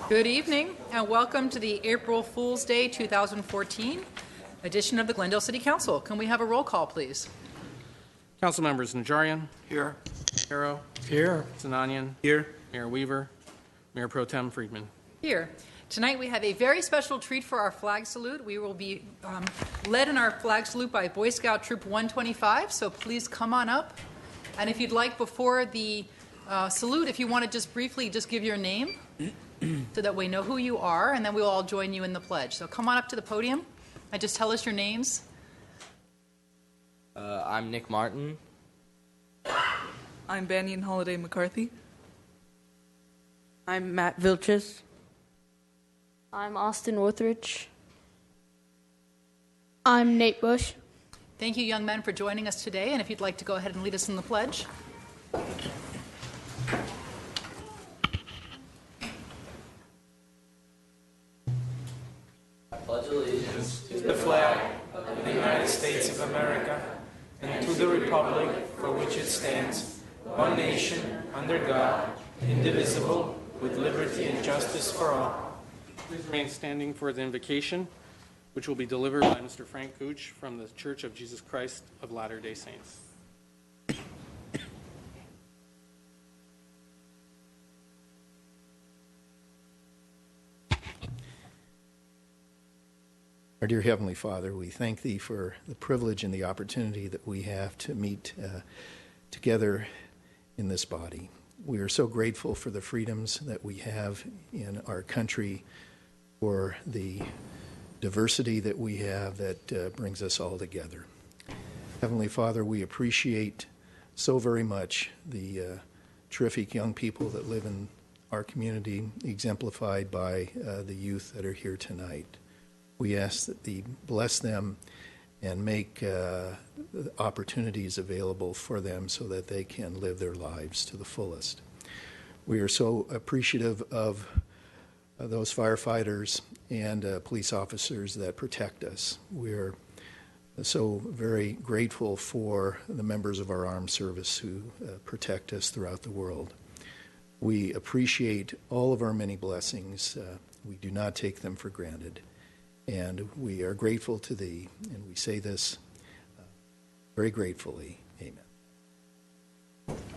Good evening and welcome to the April Fool's Day 2014 edition of the Glendale City Council. Can we have a roll call, please? Council members Najarian. Here. Harrow. Here. Zananian. Here. Mayor Weaver. Mayor Pro Tem Friedman. Here. Tonight we have a very special treat for our flag salute. We will be led in our flag salute by Boy Scout Troop 125, so please come on up. And if you'd like, before the salute, if you want to just briefly just give your name so that we know who you are, and then we'll all join you in the pledge. So come on up to the podium and just tell us your names. I'm Nick Martin. I'm Banyan Holiday McCarthy. I'm Matt Vilches. I'm Austin Withridge. I'm Nate Bush. Thank you, young men, for joining us today. And if you'd like to go ahead and lead us in the pledge. I pledge allegiance To the flag of the United States of America and to the republic for which it stands, one nation, under God, indivisible, with liberty and justice for all. Please remain standing for the invocation, which will be delivered by Mr. Frank Gooch from the Church of Jesus Christ of Latter-day Saints. Our dear Heavenly Father, we thank Thee for the privilege and the opportunity that we have to meet together in this body. We are so grateful for the freedoms that we have in our country, for the diversity that we have that brings us all together. Heavenly Father, we appreciate so very much the terrific young people that live in our community, exemplified by the youth that are here tonight. We ask that Thee bless them and make opportunities available for them so that they can live their lives to the fullest. We are so appreciative of those firefighters and police officers that protect us. We're so very grateful for the members of our armed service who protect us throughout the world. We appreciate all of our many blessings. We do not take them for granted. And we are grateful to Thee, and we say this very gratefully. Amen.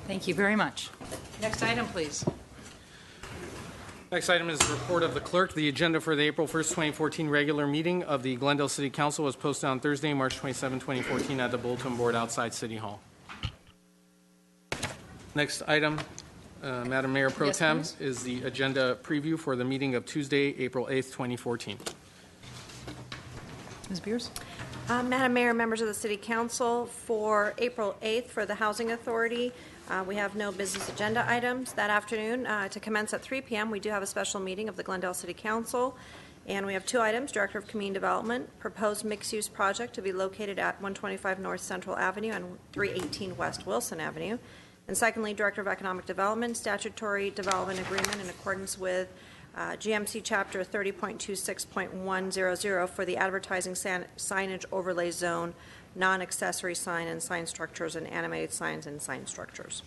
Thank you very much. Next item, please. Next item is the report of the clerk. The agenda for the April 1st, 2014 regular meeting of the Glendale City Council was posted on Thursday, March 27, 2014 at the bulletin board outside City Hall. Next item, Madam Mayor Pro Tem, is the agenda preview for the meeting of Tuesday, April 8th, 2014. Ms. Beers? Madam Mayor, members of the City Council, for April 8th for the Housing Authority, we have no business agenda items. That afternoon, to commence at 3 p.m., we do have a special meeting of the Glendale City Council, and we have two items: Director of Community Development, proposed mixed-use project to be located at 125 North Central Avenue and 318 West Wilson Avenue, and secondly, Director of Economic Development, statutory development agreement in accordance with GMC Chapter 30.26.100 for the advertising signage overlay zone, non-accessory sign and sign structures, and animated signs and sign structures.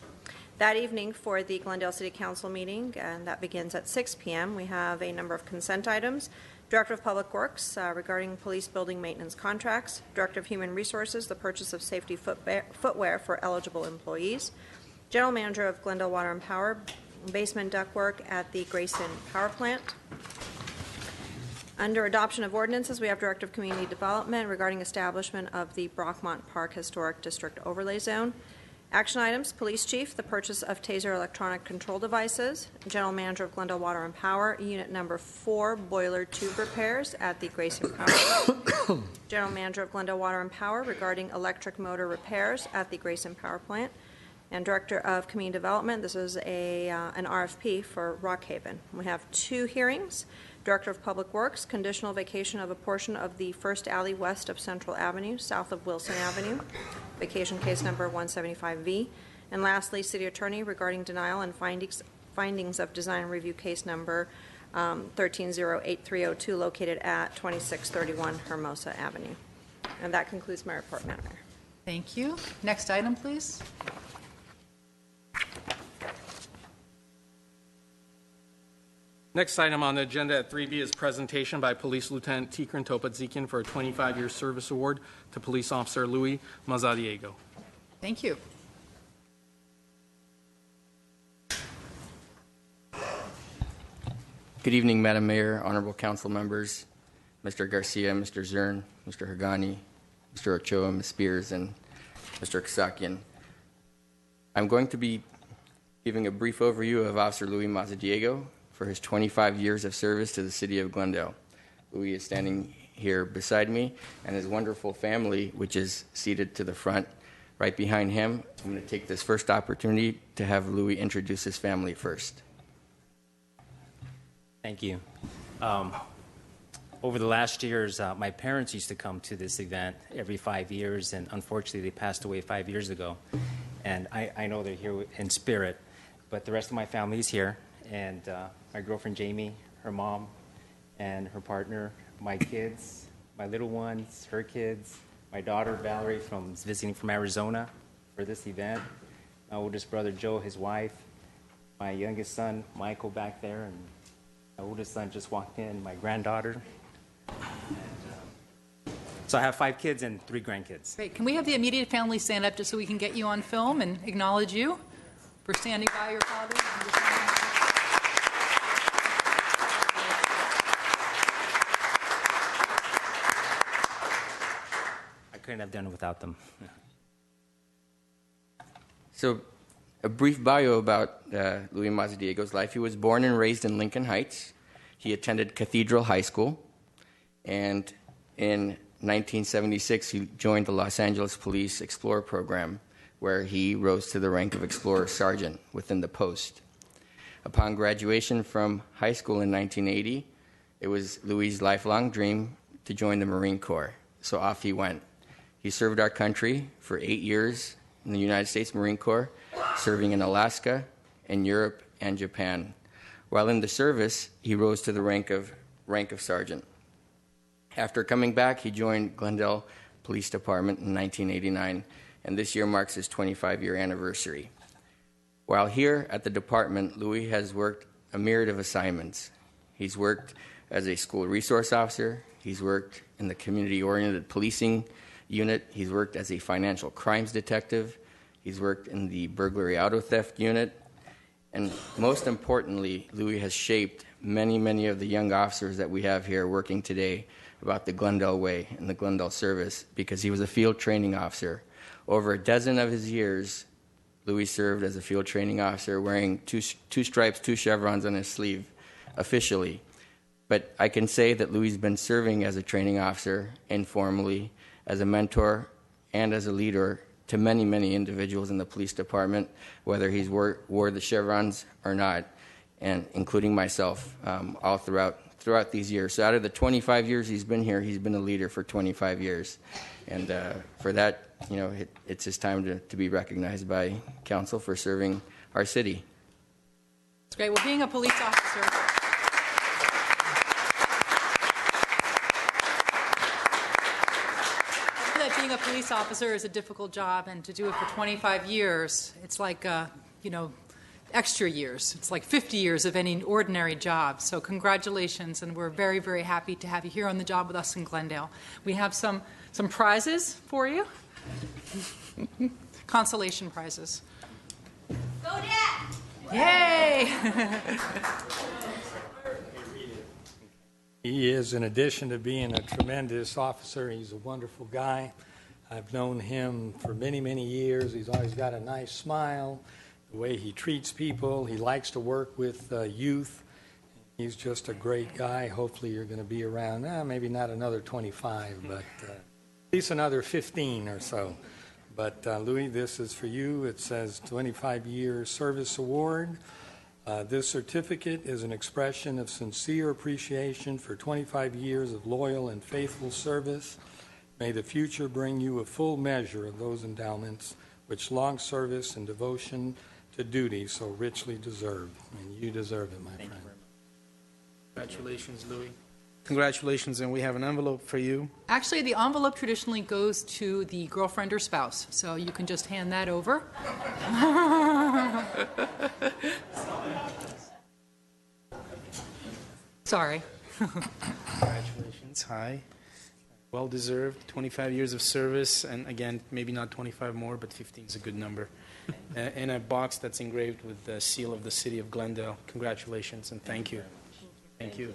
That evening for the Glendale City Council meeting, and that begins at 6 p.m., we have a number of consent items. Director of Public Works regarding police building maintenance contracts. Director of Human Resources, the purchase of safety footwear for eligible employees. General Manager of Glendale Water and Power, basement ductwork at the Grayson Power Plant. Under adoption of ordinances, we have Director of Community Development regarding establishment of the Brockmont Park Historic District Overlay Zone. Action items: Police Chief, the purchase of Taser electronic control devices. General Manager of Glendale Water and Power, Unit Number 4, boiler tube repairs at the Grayson Power Plant. General Manager of Glendale Water and Power regarding electric motor repairs at the Grayson Power Plant. And Director of Community Development, this is an RFP for Rockhaven. We have two hearings. Director of Public Works, conditional vacation of a portion of the first alley west of Central Avenue, south of Wilson Avenue, vacation case number 175V. And lastly, City Attorney regarding denial and findings of design review case number 13-08302, located at 2631 Hermosa Avenue. And that concludes my report, Madam Mayor. Thank you. Next item, please. Next item on the agenda at 3B is presentation by Police Lieutenant Tikran Topadzikian for a 25-year service award to Police Officer Luis Mazadiego. Thank you. Good evening, Madam Mayor, honorable council members, Mr. Garcia, Mr. Zern, Mr. Hagani, Mr. Ochoa, Ms. Spears, and Mr. Kasakian. I'm going to be giving a brief overview of Officer Luis Mazadiego for his 25 years of service to the city of Glendale. Luis is standing here beside me, and his wonderful family, which is seated to the front right behind him. I'm going to take this first opportunity to have Luis introduce his family first. Thank you. Over the last years, my parents used to come to this event every 5 years, and unfortunately they passed away 5 years ago. And I know they're here in spirit, but the rest of my family is here, and my girlfriend Jamie, her mom, and her partner, my kids, my little ones, her kids, my daughter Valerie is visiting from Arizona for this event, my oldest brother Joe, his wife, my youngest son Michael back there, and my oldest son just walked in, my granddaughter. So I have 5 kids and 3 grandkids. Great. Can we have the immediate family stand up just so we can get you on film and acknowledge you for standing by your father? I couldn't have done it without them. So, a brief bio about Luis Mazadiego's life. He was born and raised in Lincoln Heights. He attended Cathedral High School, and in 1976 he joined the Los Angeles Police Explorer Program, where he rose to the rank of Explorer Sergeant within the post. Upon graduation from high school in 1980, it was Luis' lifelong dream to join the Marine Corps, so off he went. He served our country for 8 years in the United States Marine Corps, serving in Alaska, in Europe, and Japan. While in the service, he rose to the rank of sergeant. After coming back, he joined Glendale Police Department in 1989, and this year marks his 25-year anniversary. While here at the department, Luis has worked a myriad of assignments. He's worked as a school resource officer, he's worked in the community-oriented policing unit, he's worked as a financial crimes detective, he's worked in the burglary auto theft unit, and most importantly, Luis has shaped many of the young officers that we have here working today about the Glendale way and the Glendale service, because he was a field training officer. Over a dozen of his years, Luis served as a field training officer, wearing two stripes, 2 chevrons on his sleeve officially. But I can say that Luis has been serving as a training officer informally, as a mentor, and as a leader to many individuals in the police department, whether he's wore the chevrons or not, and including myself, all throughout these years. So out of the 25 years he's been here, he's been a leader for 25 years. And for that, it's his time to be recognized by council for serving our city. It's great. Well, being a police officer, being a police officer is a difficult job, and to do it for 25 years, it's like, extra years. It's like 50 years of any ordinary job. So congratulations, and we're very happy to have you here on the job with us in Glendale. We have some prizes for you. Consolation prizes. Go Dad! Yay! He is, in addition to being a tremendous officer, he's a wonderful guy. I've known him for many years. He's always got a nice smile, the way he treats people. He likes to work with youth. He's just a great guy. Hopefully you're going to be around, maybe not another 25, but at least another 15 or so. But Luis, this is for you. It says 25-year service award. This certificate is an expression of sincere appreciation for 25 years of loyal and faithful service. May the future bring you a full measure of those endowments which long service and devotion to duty so richly deserve. And you deserve it, my friend. Thank you very much. Congratulations, Luis. Congratulations, and we have an envelope for you. Actually, the envelope traditionally goes to the girlfriend or spouse, so you can just hand that over. Sorry. Congratulations. Hi. Well deserved. 25 years of service, and again, maybe not 25 more, but 15 is a good number. And a box that's engraved with the seal of the city of Glendale. Congratulations and thank you. Thank you.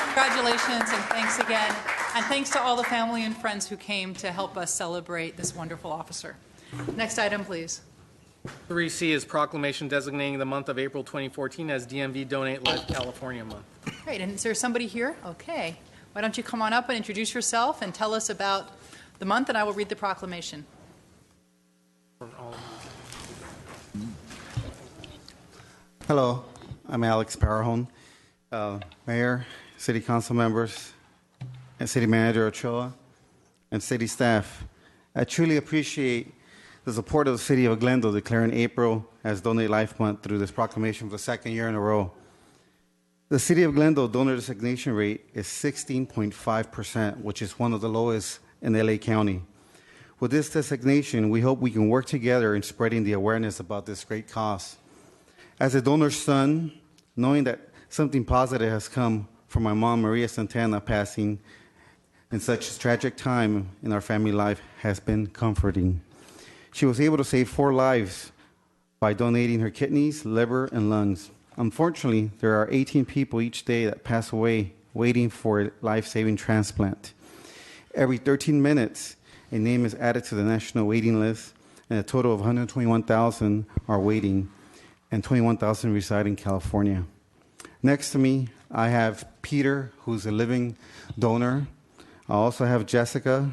Congratulations and thanks again. And thanks to all the family and friends who came to help us celebrate this wonderful officer. Next item, please. 3C is proclamation designating the month of April 2014 as DMV Donate Life California Month. Great. And is there somebody here? Okay. Why don't you come on up and introduce yourself and tell us about the month, and I will read the proclamation. Hello, I'm Alex Parahone, Mayor, City Council members, and City Manager Ochoa, and City staff. I truly appreciate the support of the City of Glendale declaring April as Donate Life Month through this proclamation for the second year in a row. The City of Glendale donor designation rate is 16.5%, which is one of the lowest in LA County. With this designation, we hope we can work together in spreading the awareness about this great cause. As a donor's son, knowing that something positive has come from my mom, Maria Santana, passing in such a tragic time in our family life has been comforting. She was able to save 4 lives by donating her kidneys, liver, and lungs. Unfortunately, there are 18 people each day that pass away waiting for a life-saving transplant. Every 13 minutes, a name is added to the national waiting list, and a total of 121,000 are waiting, and 21,000 reside in California. Next to me, I have Peter, who's a living donor. I also have Jessica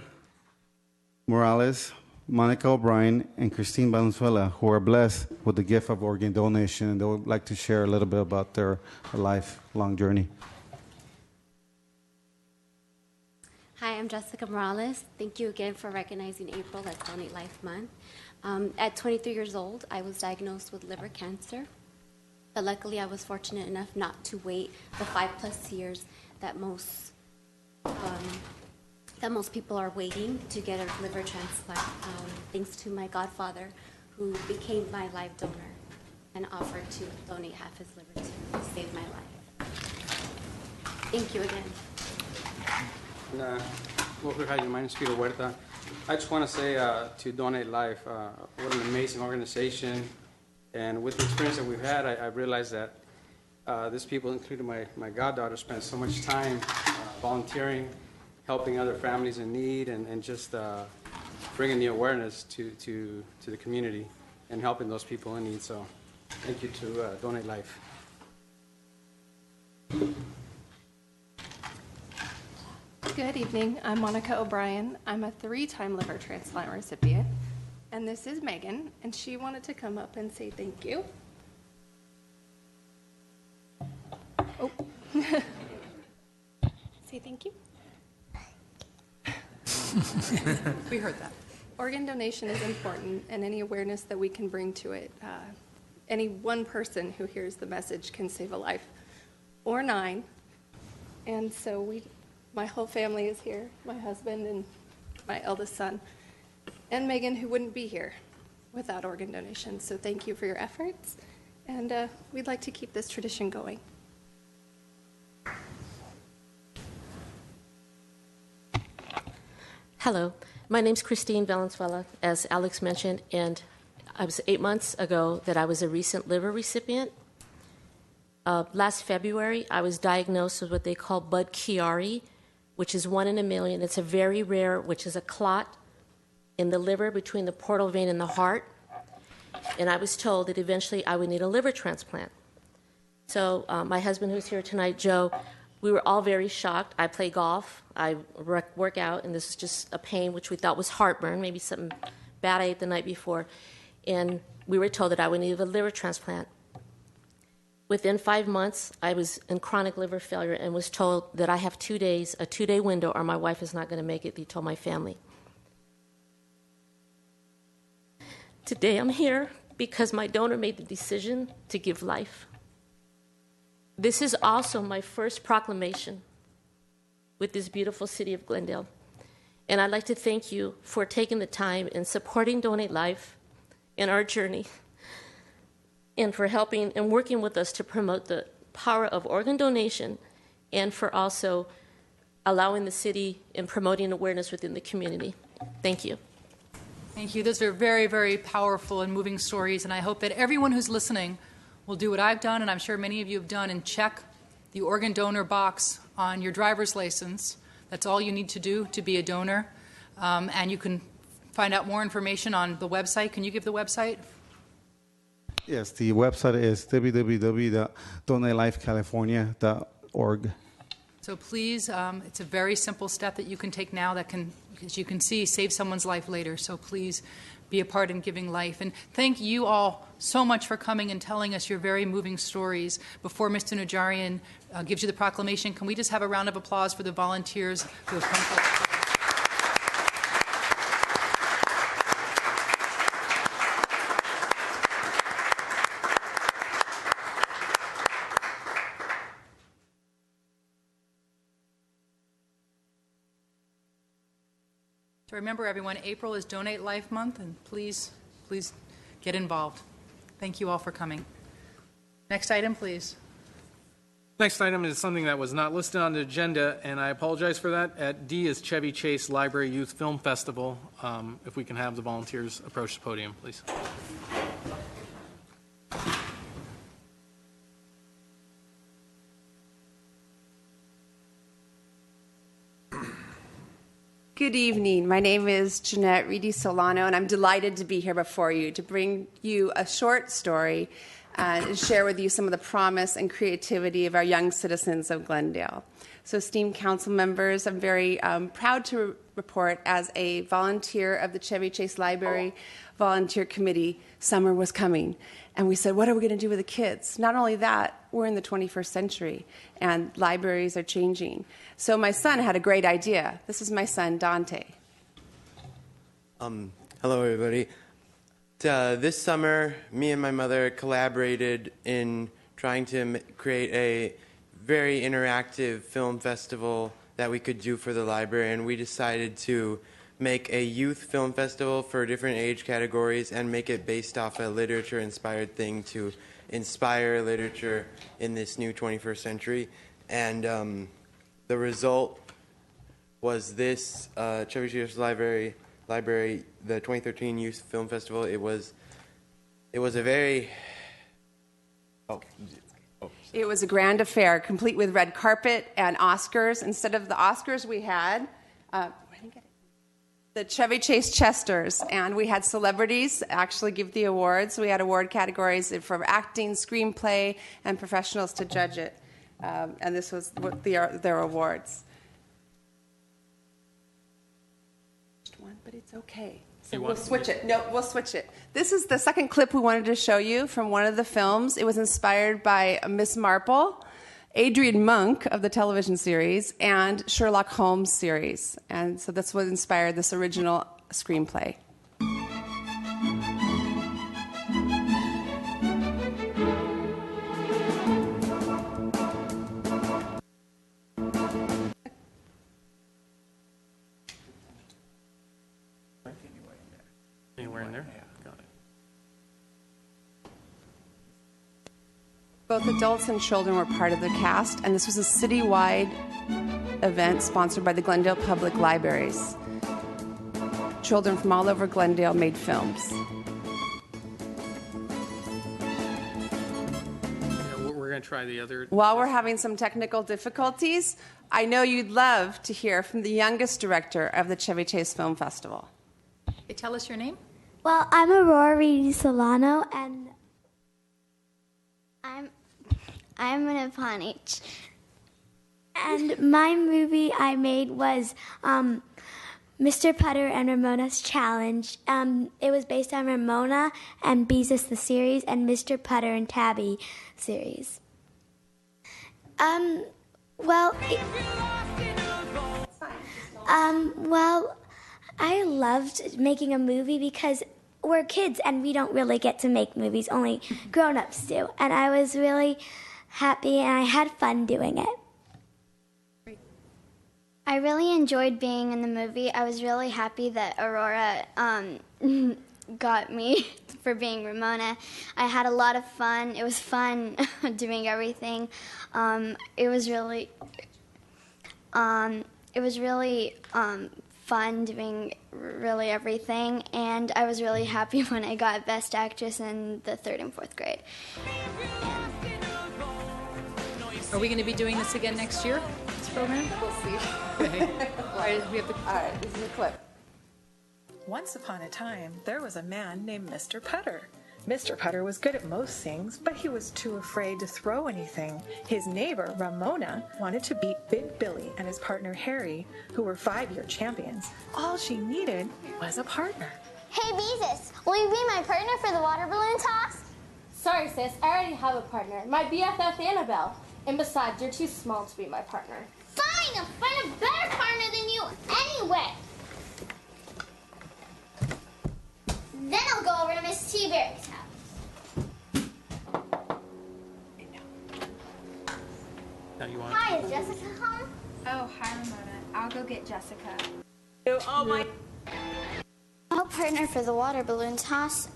Morales, Monica O'Brien, and Christine Valenzuela, who are blessed with the gift of organ donation, and they would like to share a little bit about their lifelong journey. Hi, I'm Jessica Morales. Thank you again for recognizing April as Donate Life Month. At 23 years old, I was diagnosed with liver cancer, but luckily I was fortunate enough not to wait the 5+ years that most people are waiting to get a liver transplant, thanks to my godfather, who became my life donor and offered to donate half his liver to save my life. Thank you again. Hi, my name is Peter Huerta. I just want to say to Donate Life, what an amazing organization. And with the experience that we've had, I realized that these people, including my goddaughter, spend so much time volunteering, helping other families in need, and just bringing the awareness to the community and helping those people in need. So thank you to Donate Life. Good evening. I'm Monica O'Brien. I'm a 3-time liver transplant recipient. And this is Megan, and she wanted to come up and say thank you. Oh. Say thank you. We heard that. Organ donation is important, and any awareness that we can bring to it, any one person who hears the message can save a life, or 9. And so my whole family is here, my husband and my eldest son, and Megan, who wouldn't be here without organ donation. So thank you for your efforts, and we'd like to keep this tradition going. Hello, my name's Christine Valenzuela, as Alex mentioned, and I was 8 months ago that I was a recent liver recipient. Last February, I was diagnosed with what they call Budd-Chiari, which is 1 in a million. It's a very rare, which is a clot in the liver between the portal vein and the heart. And I was told that eventually I would need a liver transplant. So my husband, who's here tonight, Joe, we were all very shocked. I play golf, I work out, and this is just a pain, which we thought was heartburn, maybe something bad I ate the night before. And we were told that I would need a liver transplant. Within 5 months, I was in chronic liver failure and was told that I have 2 days, a 2-day window, or my wife is not going to make it, they told my family. Today I'm here because my donor made the decision to give life. This is also my first proclamation with this beautiful city of Glendale. And I'd like to thank you for taking the time and supporting Donate Life in our journey and for helping and working with us to promote the power of organ donation and for also allowing the city and promoting awareness within the community. Thank you. Thank you. Those are very, very powerful and moving stories, and I hope that everyone who's listening will do what I've done, and I'm sure many of you have done, and check the organ donor box on your driver's license. That's all you need to do to be a donor, and you can find out more information on the website. Can you give the website? Yes, the website is www.donatelifecalifornia.org. So please, it's a very simple step that you can take now that can, as you can see, save someone's life later. So please be a part in giving life. And thank you all so much for coming and telling us your very moving stories. Before Mr. Najarian gives you the proclamation, can we just have a round of applause for the volunteers who have come forward? So remember, everyone, April is Donate Life Month, and please get involved. Thank you all for coming. Next item, please. Next item is something that was not listed on the agenda, and I apologize for that. At D is Chevy Chase Library Youth Film Festival. If we can have the volunteers approach the podium, please. Good evening. My name is Jeanette Reedy Solano, and I'm delighted to be here before you to bring you a short story and share with you some of the promise and creativity of our young citizens of Glendale. So, esteemed council members, I'm very proud to report as a volunteer of the Chevy Chase Library Volunteer Committee, summer was coming. And we said, what are we going to do with the kids? Not only that, we're in the 21st century, and libraries are changing. So my son had a great idea. This is my son, Dante. Hello, everybody. This summer, me and my mother collaborated in trying to create a very interactive film festival that we could do for the library, and we decided to make a youth film festival for different age categories and make it based off a literature-inspired thing to inspire literature in this new 21st century. And the result was this Chevy Chase Library, the 2013 Youth Film Festival. It was a very... It was a grand affair, complete with red carpet and Oscars. Instead of the Oscars, we had... the Chevy Chase Chesters, and we had celebrities actually give the awards. We had award categories for acting, screenplay, and professionals to judge it. And this was what their awards. One, but it's okay. So we'll switch it. No, we'll switch it. This is the second clip we wanted to show you from one of the films. It was inspired by Miss Marple, Adrian Monk of the television series, and Sherlock Holmes series. And so that's what inspired this original screenplay. Anywhere in there? Got it. Both adults and children were part of the cast, and this was a citywide event sponsored by the Glendale Public Libraries. Children from all over Glendale made films. We're going to try the other... While we're having some technical difficulties, I know you'd love to hear from the youngest director of the Chevy Chase Film Festival. Hey, tell us your name. Well, I'm Aurora Reedy Solano, and I'm an Apanich. And my movie I made was Mr. Putter and Ramona's Challenge. It was based on Ramona and Beezus the series and Mr. Putter and Tabby series. Well, I loved making a movie because we're kids and we don't really get to make movies, only grown-ups do. And I was really happy and I had fun doing it. I really enjoyed being in the movie. I was really happy that Aurora got me for being Ramona. I had a lot of fun. It was fun doing everything. It was really fun doing really everything, and I was really happy when I got Best Actress in the 3rd and 4th grade. Are we going to be doing this again next year, this program? We'll see. Okay. All right, All right, this is a clip. Once upon a time, there was a man named Mr. Putter. Mr. Putter was good at most things, but he was too afraid to throw anything. His neighbor, Ramona, wanted to beat Big Billy and his partner Harry, who were 5-year champions. All she needed was a partner. Hey, Beezus, will you be my partner for the water balloon toss? Sorry, sis, I already have a partner, my BFF Annabelle. And besides, you're too small to be my partner. Fine, I'll find a better partner than you anyway. Then I'll go over to Miss T-Berry's house. Now you want Hi, is Jessica home? Oh, hi, Ramona. I'll go get Jessica. Oh, my. No partner for the water balloon toss.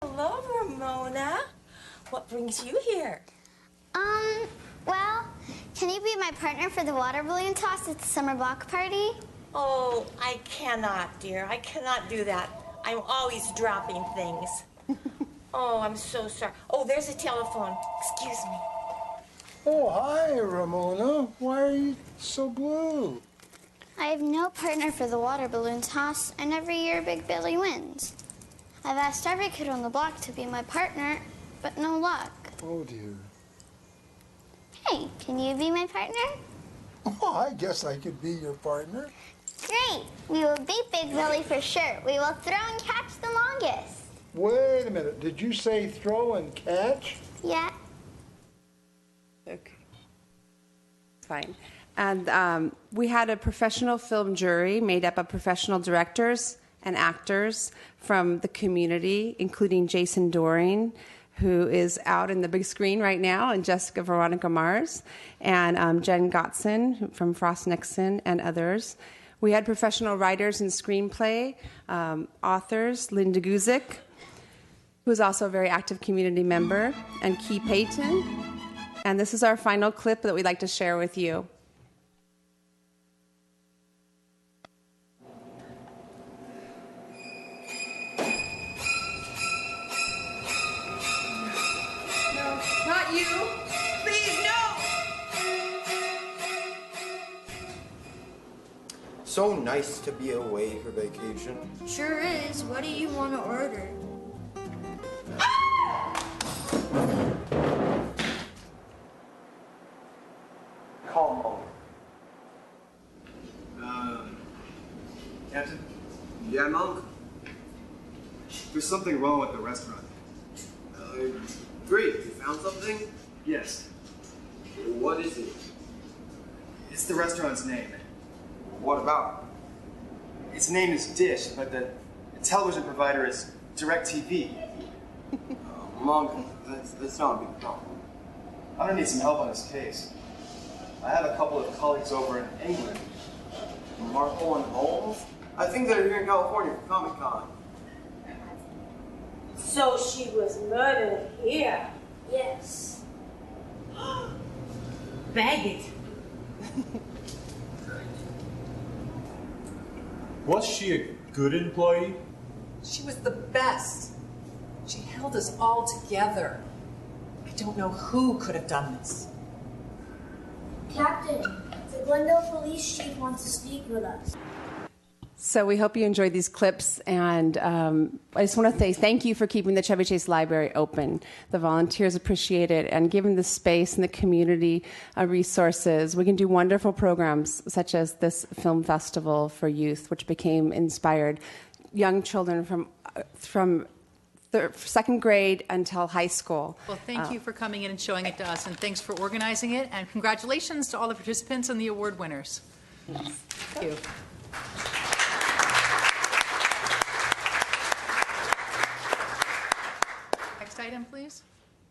Hello, Ramona. What brings you here? Well, can you be my partner for the water balloon toss at the summer block party? Oh, I cannot, dear. I cannot do that. I'm always dropping things. Oh, I'm so sorry. Oh, there's a telephone. Excuse me. Oh, hi, Ramona. Why are you so blue? I have no partner for the water balloon toss, and every year Big Billy wins. I've asked every kid on the block to be my partner, but no luck. Oh, dear. Hey, can you be my partner? Oh, I guess I could be your partner. Great! We will beat Big Billy for sure. We will throw and catch the longest. Wait a minute. Did you say throw and catch? Yeah. Okay. Fine. And we had a professional film jury made up of professional directors and actors from the community, including Jason Doring, who is out in the big screen right now, and Jessica Veronica Mars, and Jen Gottson from Frost Nixon, and others. We had professional writers and screenplay authors, Linda Guzik, who is also a very active community member, and Key Payton. And this is our final clip that we'd like to share with you. Not you. Please, no. So nice to be away for vacation. Sure is. What do you want to order? Call Captain, Yeah, Monk. there's something wrong with the restaurant. Great. You found something? Yes, What is it? it's the restaurant's name. What about? Its name is Dish, but the television provider is DirecTV. Monk, that's not a big problem. I'm gonna need some help on this case. I have a couple of colleagues over in England. Marco and Holmes? I think they're here in California for Comic-Con. So she was murdered here. Yes. Bag it. Was she a good employee? She was the best. She held us all together. I don't know who could have done this. Captain, the Glendale police chief wants to speak with us. So we hope you enjoyed these clips, and I just want to say thank you for keeping the Chevy Chase Library open. The volunteers appreciate it, and given the space and the community resources, we can do wonderful programs such as this film festival for youth, which became inspired young children from second grade until high school. Well, thank you for coming in and showing it to us, and thanks for organizing it, and congratulations to all the participants and the award winners. Thank you. Next item, please.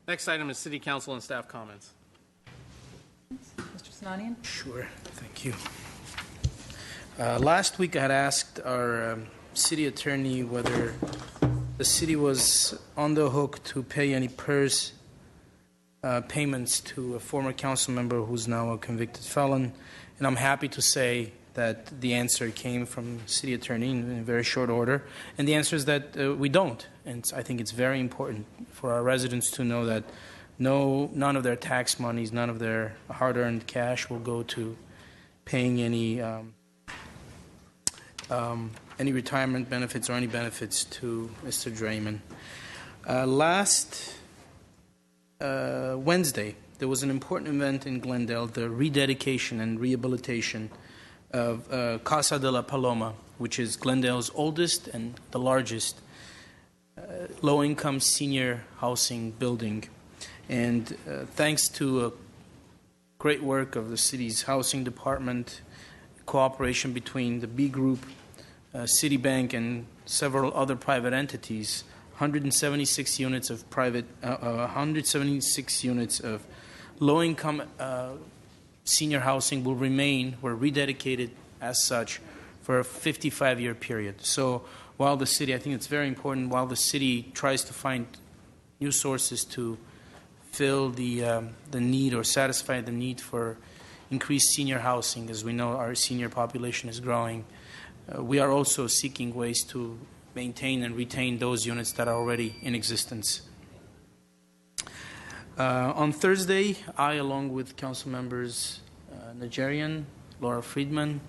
Next item is City Council and staff comments. Mr. Sinanian? Sure, thank you. Last week I had asked our city attorney whether the city was on the hook to pay any PERS payments to a former council member who's now a convicted felon, and I'm happy to say that the answer came from city attorney in a very short order, and the answer is that we don't. And I think it's very important for our residents to know that none of their tax monies, none of their hard-earned cash will go to paying any retirement benefits or any benefits to Mr. Draymond. Last Wednesday, there was an important event in Glendale, the rededication and rehabilitation of Casa de la Paloma, which is Glendale's oldest and the largest low-income senior housing building. And thanks to great work of the city's housing department, cooperation between the B Group, Citibank, and several other private entities, 176 units of low-income senior housing were rededicated as such for a 55-year period. So while the city, I think it's very important, while the city tries to find new sources to fill the need or satisfy the need for increased senior housing, as we know our senior population is growing, we are also seeking ways to maintain and retain those units that are already in existence. On Thursday, I, along with council members Nigerian, Laura Friedman,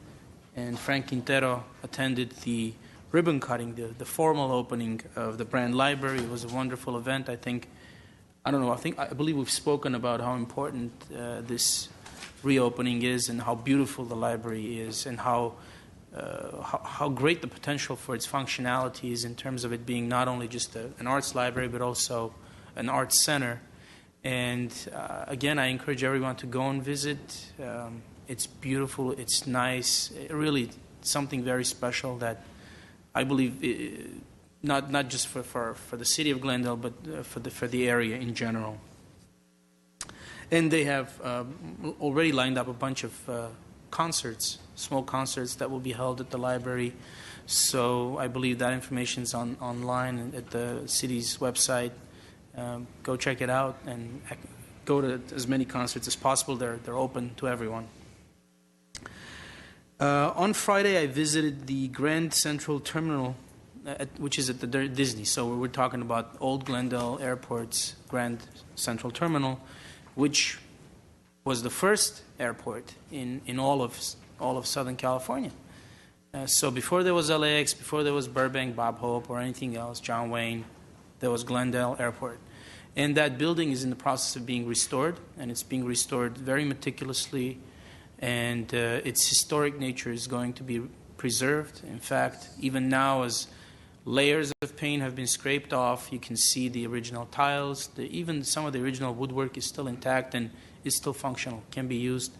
and Frank Quintero, attended the ribbon cutting, the formal opening of the Brand Library. It was a wonderful event. I believe we've spoken about how important this reopening is and how beautiful the library is and how great the potential for its functionality is in terms of it being not only just an arts library but also an arts center. And again, I encourage everyone to go and visit. It's beautiful, it's nice, really something very special that I believe not just for the city of Glendale, but for the area in general. And they have already lined up a bunch of concerts, small concerts that will be held at the library. So I believe that information is online at the city's website. Go check it out and go to as many concerts as possible. They're open to everyone. On Friday, I visited the Grand Central Terminal, which is at the Disney. So we're talking about Old Glendale Airport's Grand Central Terminal, which was the first airport in all of Southern California. So before there was LAX, before there was Burbank, Bob Hope, or anything else, John Wayne, there was Glendale Airport. And that building is in the process of being restored, and it's being restored very meticulously, and its historic nature is going to be preserved. In fact, even now, as layers of paint have been scraped off, you can see the original tiles. Even some of the original woodwork is still intact and is still functional, can be used.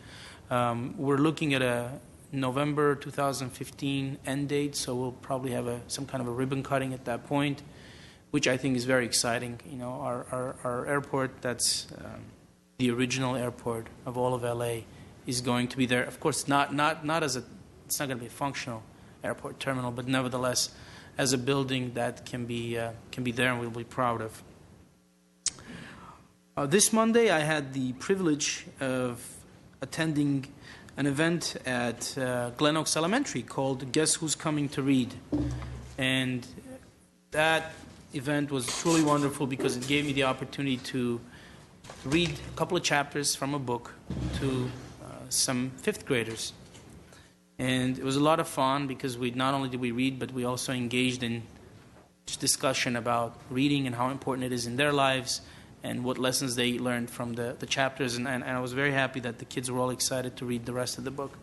We're looking at a November 2015 end date, so we'll probably have some kind of a ribbon cutting at that point, which I think is very exciting. You know, our airport, that's the original airport of all of LA, is going to be there. Of course, not as it's not going to be a functional airport terminal, but nevertheless, as a building that can be there and we'll be proud of. This Monday, I had the privilege of attending an event at Glen Oaks Elementary called Guess Who's Coming to Read? And that event was truly wonderful because it gave me the opportunity to read a couple of chapters from a book to some fifth graders. And it was a lot of fun because not only did we read, but we also engaged in discussion about reading and how important it is in their lives and what lessons they learned from the chapters. And I was very happy that the kids were all excited to read the rest of the book.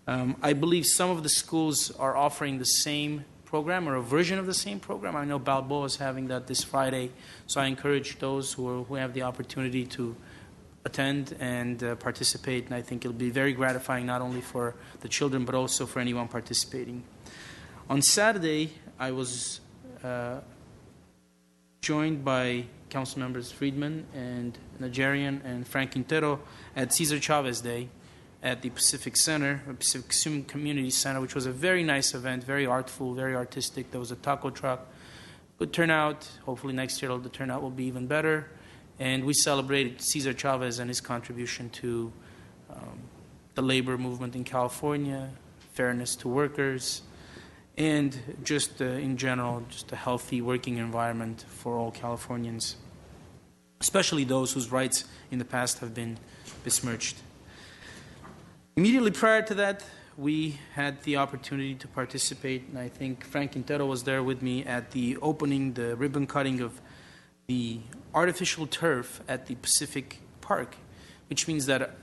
I believe some of the schools are offering the same program or a version of the same program. I know Balboa is having that this Friday, so I encourage those who have the opportunity to attend and participate, and I think it'll be very gratifying not only for the children but also for anyone participating. On Saturday, I was joined by council members Friedman and Najarian and Frank Quintero at Cesar Chavez Day at the Pacific Center, Pacific Community Center, which was a very nice event, very artful, very artistic. There was a taco truck, good turnout. Hopefully next year the turnout will be even better. And we celebrated Cesar Chavez and his contribution to the labor movement in California, fairness to workers, and just in general, just a healthy working environment for all Californians, especially those whose rights in the past have been besmirched. Immediately prior to that, we had the opportunity to participate, and I think Frank Quintero was there with me at the opening, the ribbon cutting of the artificial turf at the Pacific Park, which means that,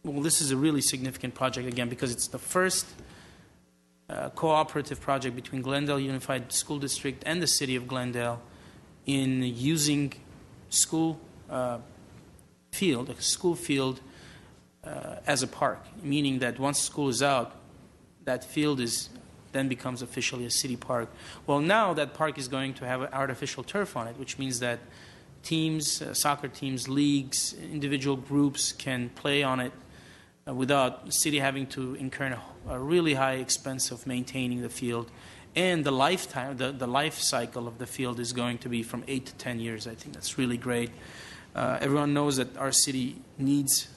well, this is a really significant project, again, because it's the first cooperative project between Glendale Unified School District and the City of Glendale in using school field as a park, meaning that once school is out, that field then becomes officially a city park. Well, now that park is going to have artificial turf on it, which means that teams, soccer teams, leagues, individual groups can play on it without the city having to incur a really high expense of maintaining the field. And the lifetime, the life cycle of the field is going to be from 8 to 10 years. I think that's really great. Everyone knows that our city needs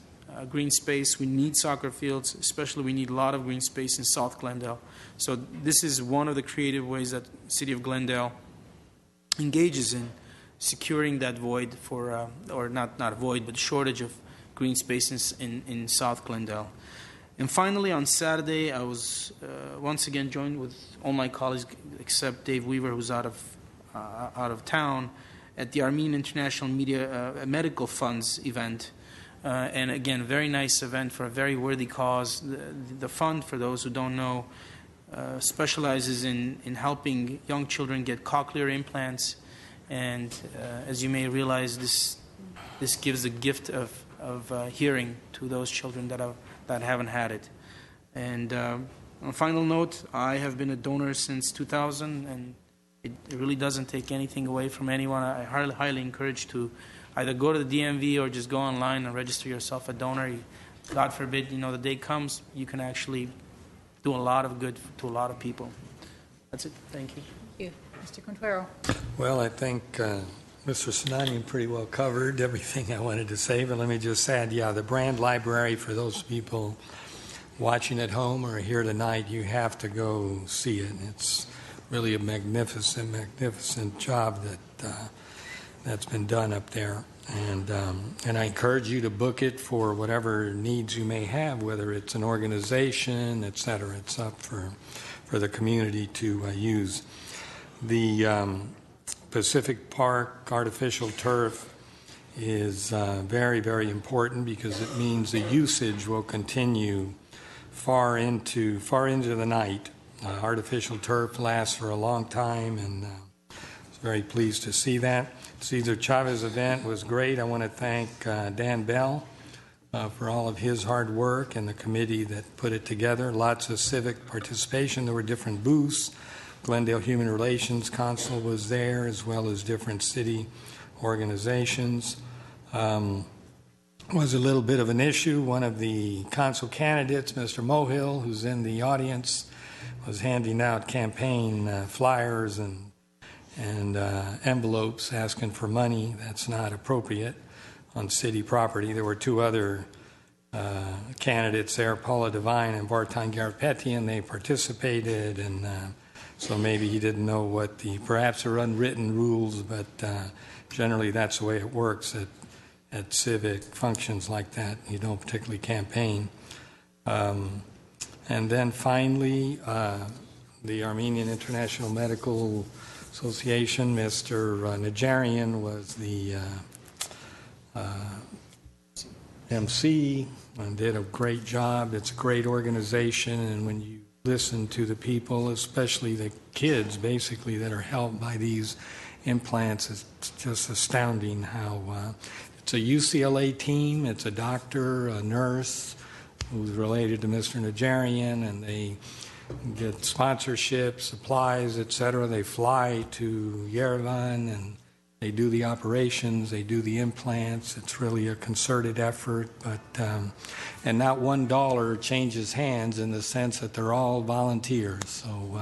green space. We need soccer fields, especially we need a lot of green space in South Glendale. So this is one of the creative ways that the City of Glendale engages in securing that void for, or not a void, but shortage of green spaces in South Glendale. And finally, on Saturday, I was once again joined with all my colleagues except Dave Weaver, who's out of town, at the Armenian International Medical Funds event. And again, very nice event for a very worthy cause. The fund, for those who don't know, specializes in helping young children get cochlear implants. And as you may realize, this gives a gift of hearing to those children that haven't had it. And on a final note, I have been a donor since 2000, and it really doesn't take anything away from anyone. I highly encourage to either go to the DMV or just go online and register yourself a donor. God forbid, the day comes, you can actually do a lot of good to a lot of people. That's it. Thank you. Thank you. Mr. Quintero. Well, I think Mr. Sinanian pretty well covered everything I wanted to say, but let me just add, the Brand Library, for those people watching at home or here tonight, you have to go see it. It's really a magnificent job that's been done up there. And I encourage you to book it for whatever needs you may have, whether it's an organization, et cetera. It's up for the community to use. The Pacific Park artificial turf is very, very important because it means the usage will continue far into the night. Artificial turf lasts for a long time, and I was very pleased to see that. Cesar Chavez event was great. I want to thank Dan Bell for all of his hard work and the committee that put it together. Lots of civic participation. There were different booths. Glendale Human Relations Council was there, as well as different city organizations. Was a little bit of an issue. One of the council candidates, Mr. Mohill, who's in the audience, was handing out campaign flyers and envelopes asking for money. That's not appropriate on city property. There were two other candidates there, Paula Devine and Vartan Garapetian. They participated, and so maybe he didn't know what perhaps are unwritten rules, but generally that's the way it works at civic functions like that. You don't particularly campaign. And then finally, the Armenian International Medical Association, Mr. Najarian was the MC and did a great job. It's a great organization, and when you listen to the people, especially the kids, basically, that are helped by these implants, it's just astounding how it's a UCLA team. It's a doctor, a nurse who's related to Mr. Najarian, and they get sponsorship, supplies, etc. They fly to Yerevan and They do the operations, they do the implants. It's really a concerted effort, but and not $1 changes hands in the sense that they're all volunteers. So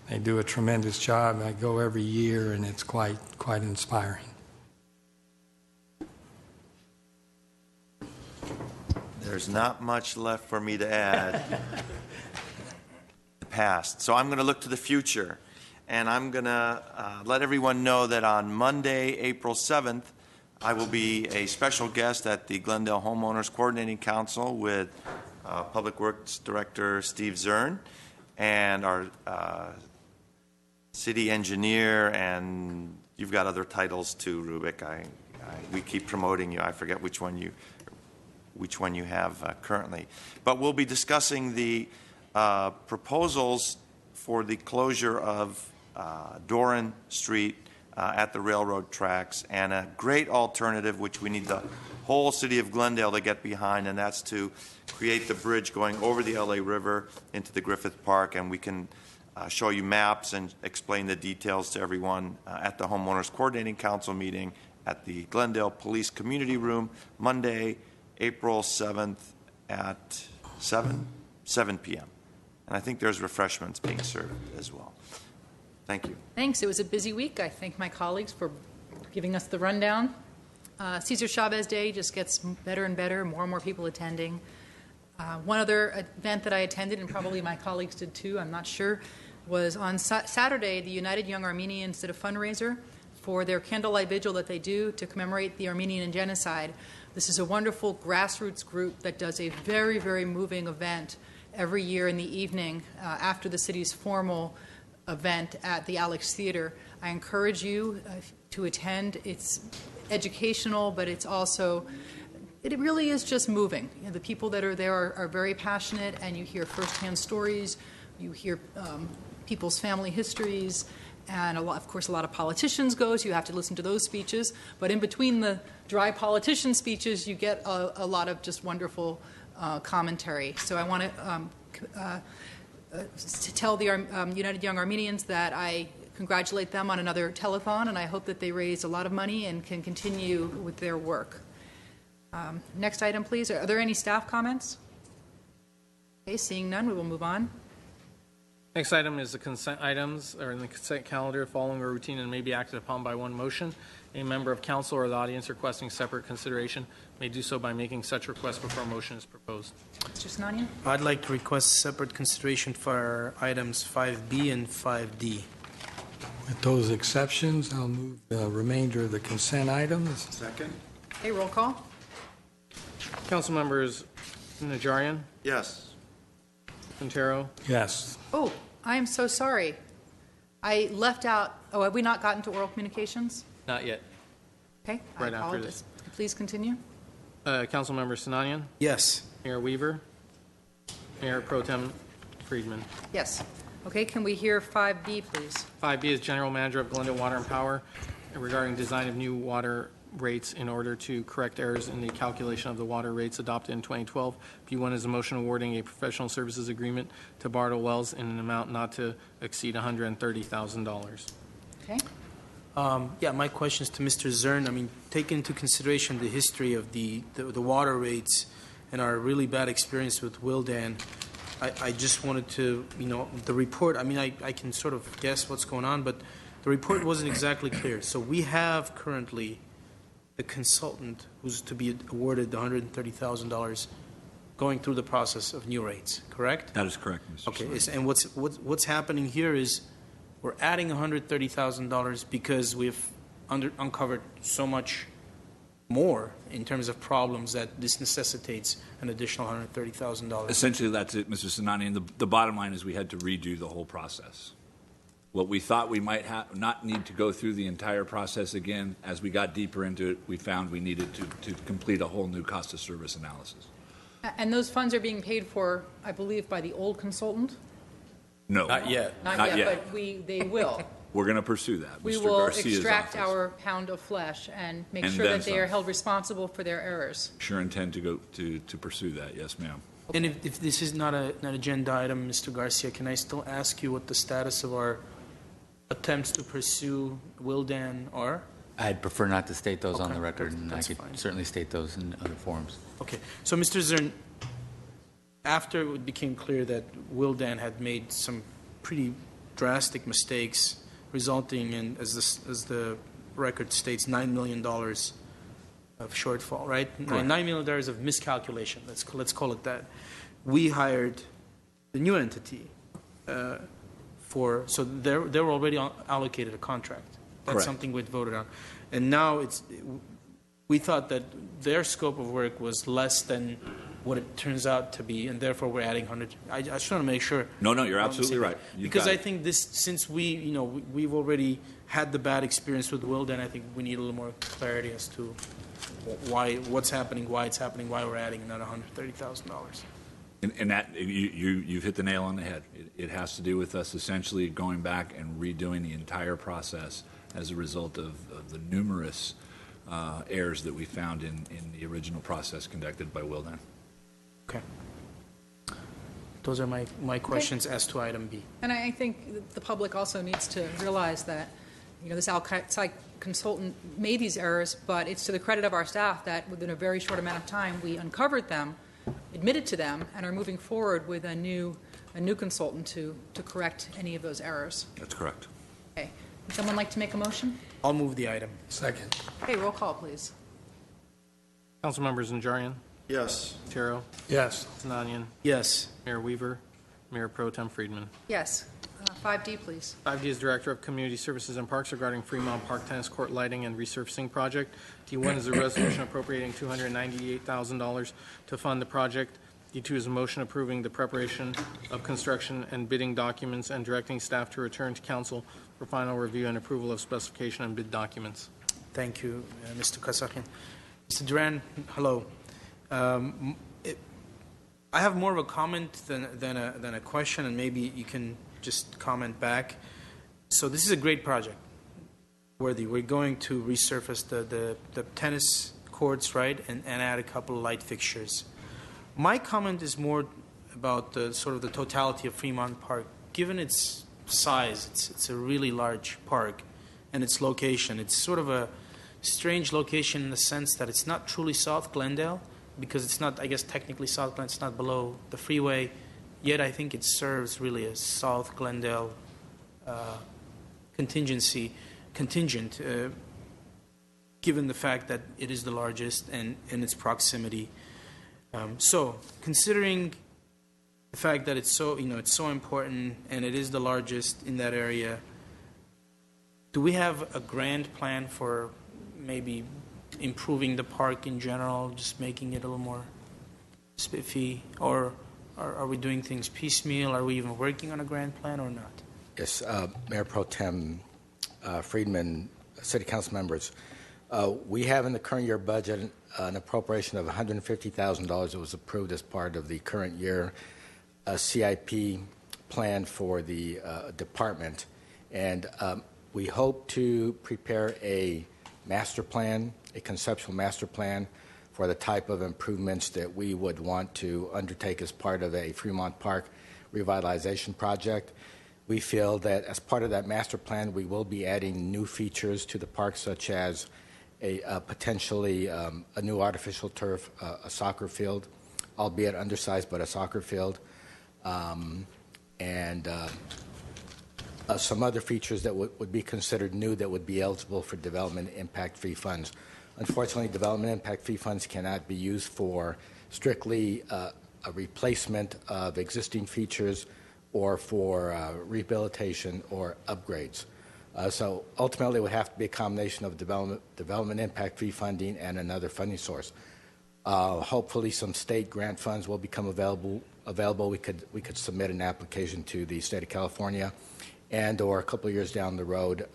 they do a tremendous job. I go every year, and it's quite inspiring. There's not much left for me to add. The past. So I'm going to look to the future. And I'm going to let everyone know that on Monday, April 7th, I will be a special guest at the Glendale Homeowners Coordinating Council with Public Works Director Steve Zern and our city engineer, and you've got other titles too, Rubik. We keep promoting you. I forget which one you have currently. But we'll be discussing the proposals for the closure of Doran Street at the railroad tracks, and a great alternative which we need the whole city of Glendale to get behind, and that's to create the bridge going over the LA River into the Griffith Park, and we can show you maps and explain the details to everyone at the Homeowners Coordinating Council meeting at the Glendale Police Community Room, Monday, April 7th at 7 p.m. And I think there's refreshments being served as well. Thank you. Thanks. It was a busy week. I thank my colleagues for giving us the rundown. Cesar Chavez Day just gets better and better, more and more people attending. One other event that I attended, and probably my colleagues did too, I'm not sure, was on Saturday, the United Young Armenians did a fundraiser for their candlelight vigil that they do to commemorate the Armenian genocide. This is a wonderful grassroots group that does a very, very moving event every year in the evening after the city's formal event at the Alex Theater. I encourage you to attend. It's educational, but it's also, it really is just moving. You know, the people that are there are very passionate, and you hear firsthand stories, you hear people's family histories, and of course a lot of politicians go, so you have to listen to those speeches, but in between the dry politician speeches you get a lot of just wonderful commentary. So I want to tell the United Young Armenians that I congratulate them on another telethon, and I hope that they raise a lot of money and can continue with their work. Next item, please. Are there any staff comments? Okay, seeing none, we will move on. Next item is the consent items, or in the consent calendar, following a routine and may be acted upon by one motion. A member of council or the audience requesting separate consideration may do so by making such request before a motion is proposed. Mr. Sinanian? I'd like to request separate consideration for items 5B and 5D. With those exceptions, I'll move the remainder of the consent items. Second. Okay, roll call. Council members Najarian, Yes. Quintero, Yes. Oh, I am so sorry. I left out, have we not gotten to oral communications? not yet. Okay, Right I after apologize. Please continue. Council member Sinanian, Yes. Mayor Weaver, Mayor Pro Tem Friedman. Yes. Okay, can we hear 5B, please? 5B is General Manager of Glendale Water and Power regarding design of new water rates in order to correct errors in the calculation of the water rates adopted in 2012. B1 is a motion awarding a professional services agreement to Bartle Wells in an amount not to exceed $130,000. Okay. Yeah, my question is to Mr. Zern. I mean, take into consideration the history of the water rates and our really bad experience with Wildan. I just wanted to, the report, I mean, I can sort of guess what's going on, but the report wasn't exactly clear. So we have currently the consultant who's to be awarded the $130,000 going through the process of new rates, correct? That is correct, Mr. Okay, Slade. and what's happening here is we're adding $130,000 because we've uncovered so much more in terms of problems that this necessitates an additional $130,000. Essentially, that's it, Mr. Sinani. The bottom line is we had to redo the whole process. What we thought we might not need to go through the entire process again, as we got deeper into it, we found we needed to complete a whole new cost of service analysis. And those funds are being paid for, I believe, by the old consultant? No. Not yet. Not yet, but they will. We're going to pursue that. We Mr. will Garcia's extract office. our pound of flesh and make And sure then that they are some. held responsible for their errors. Sure intend to go to pursue that. Yes, ma'am. And if this is not an agenda item, Mr. Garcia, can I still ask you what the status of our attempts to pursue Wildan are? I'd prefer not to state those on Okay, the record, and I that's could fine. certainly state those in other forums. Okay, so Mr. Zern, after it became clear that Wildan had made some pretty drastic mistakes, resulting in, as the record states, $9 million of shortfall, right? Correct. $9 million of miscalculation. Let's call it that. We hired the new entity so they were already allocated a contract. That's Correct. something we'd voted on, and now we thought that their scope of work was less than what it turns out to be, and therefore we're adding 100. I just want to make sure. No, you're absolutely right. Because I think since we've already had the bad experience with Wildan, I think we need a little more clarity as to what's happening, why it's happening, why we're adding another $130,000. And that you've hit the nail on the head. It has to do with us essentially going back and redoing the entire process as a result of the numerous errors that we found in the original process conducted by Wildan. Okay. Those are my questions as to item B. And I think the public also needs to realize that, this outside consultant made these errors, but it's to the credit of our staff that within a very short amount of time, we uncovered them, admitted to them, and are moving forward with a new consultant to correct any of those errors. That's correct. Okay. Would someone like to make a motion? I'll move the item. Second. Okay, roll call, please. Council members Najarian, Yes. Otero, Yes. Sinanian, Yes. Mayor Weaver, Mayor Pro Tem Friedman. Yes. 5D, please. 5D is Director of Community Services and Parks regarding Fremont Park Tennis Court Lighting and Resurfacing Project. D1 is a resolution appropriating $298,000 to fund the project. D2 is a motion approving the preparation of construction and bidding documents and directing staff to return to council for final review and approval of specification and bid documents. Thank you, Mr. Kasakian. Mr. Duran, hello. I have more of a comment than a question, and maybe you can just comment back. So this is a great project, Worthy. We're going to resurface the tennis courts, right, and add a couple of light fixtures. My comment is more about the sort of the totality of Fremont Park. Given its size, it's a really large park, and its location. It's sort of a strange location in the sense that it's not truly South Glendale, because it's not, I guess, technically South Glendale. It's not below the freeway. Yet I think it serves really a South Glendale contingent, given the fact that it is the largest and its proximity. So, considering the fact that it's so important and it is the largest in that area, do we have a grand plan for maybe improving the park in general, just making it a little more spiffy, or are we doing things piecemeal? Are we even working on a grand plan or not? Yes, Mayor Pro Tem Friedman, City Council members, we have in the current year budget an appropriation of $150,000 that was approved as part of the current year CIP plan for the department, and we hope to prepare a master plan, a conceptual master plan for the type of improvements that we would want to undertake as part of a Fremont Park revitalization project. We feel that as part of that master plan, we will be adding new features to the park, such as potentially a new artificial turf, a soccer field, albeit undersized, but a soccer field, and some other features that would be considered new that would be eligible for development impact fee funds. Unfortunately, development impact fee funds cannot be used for strictly a replacement of existing features or for rehabilitation or upgrades. So ultimately, it would have to be a combination of development impact fee funding and another funding source. Hopefully, some state grant funds will become available. We could submit an application to the state of California, or a couple of years down the road,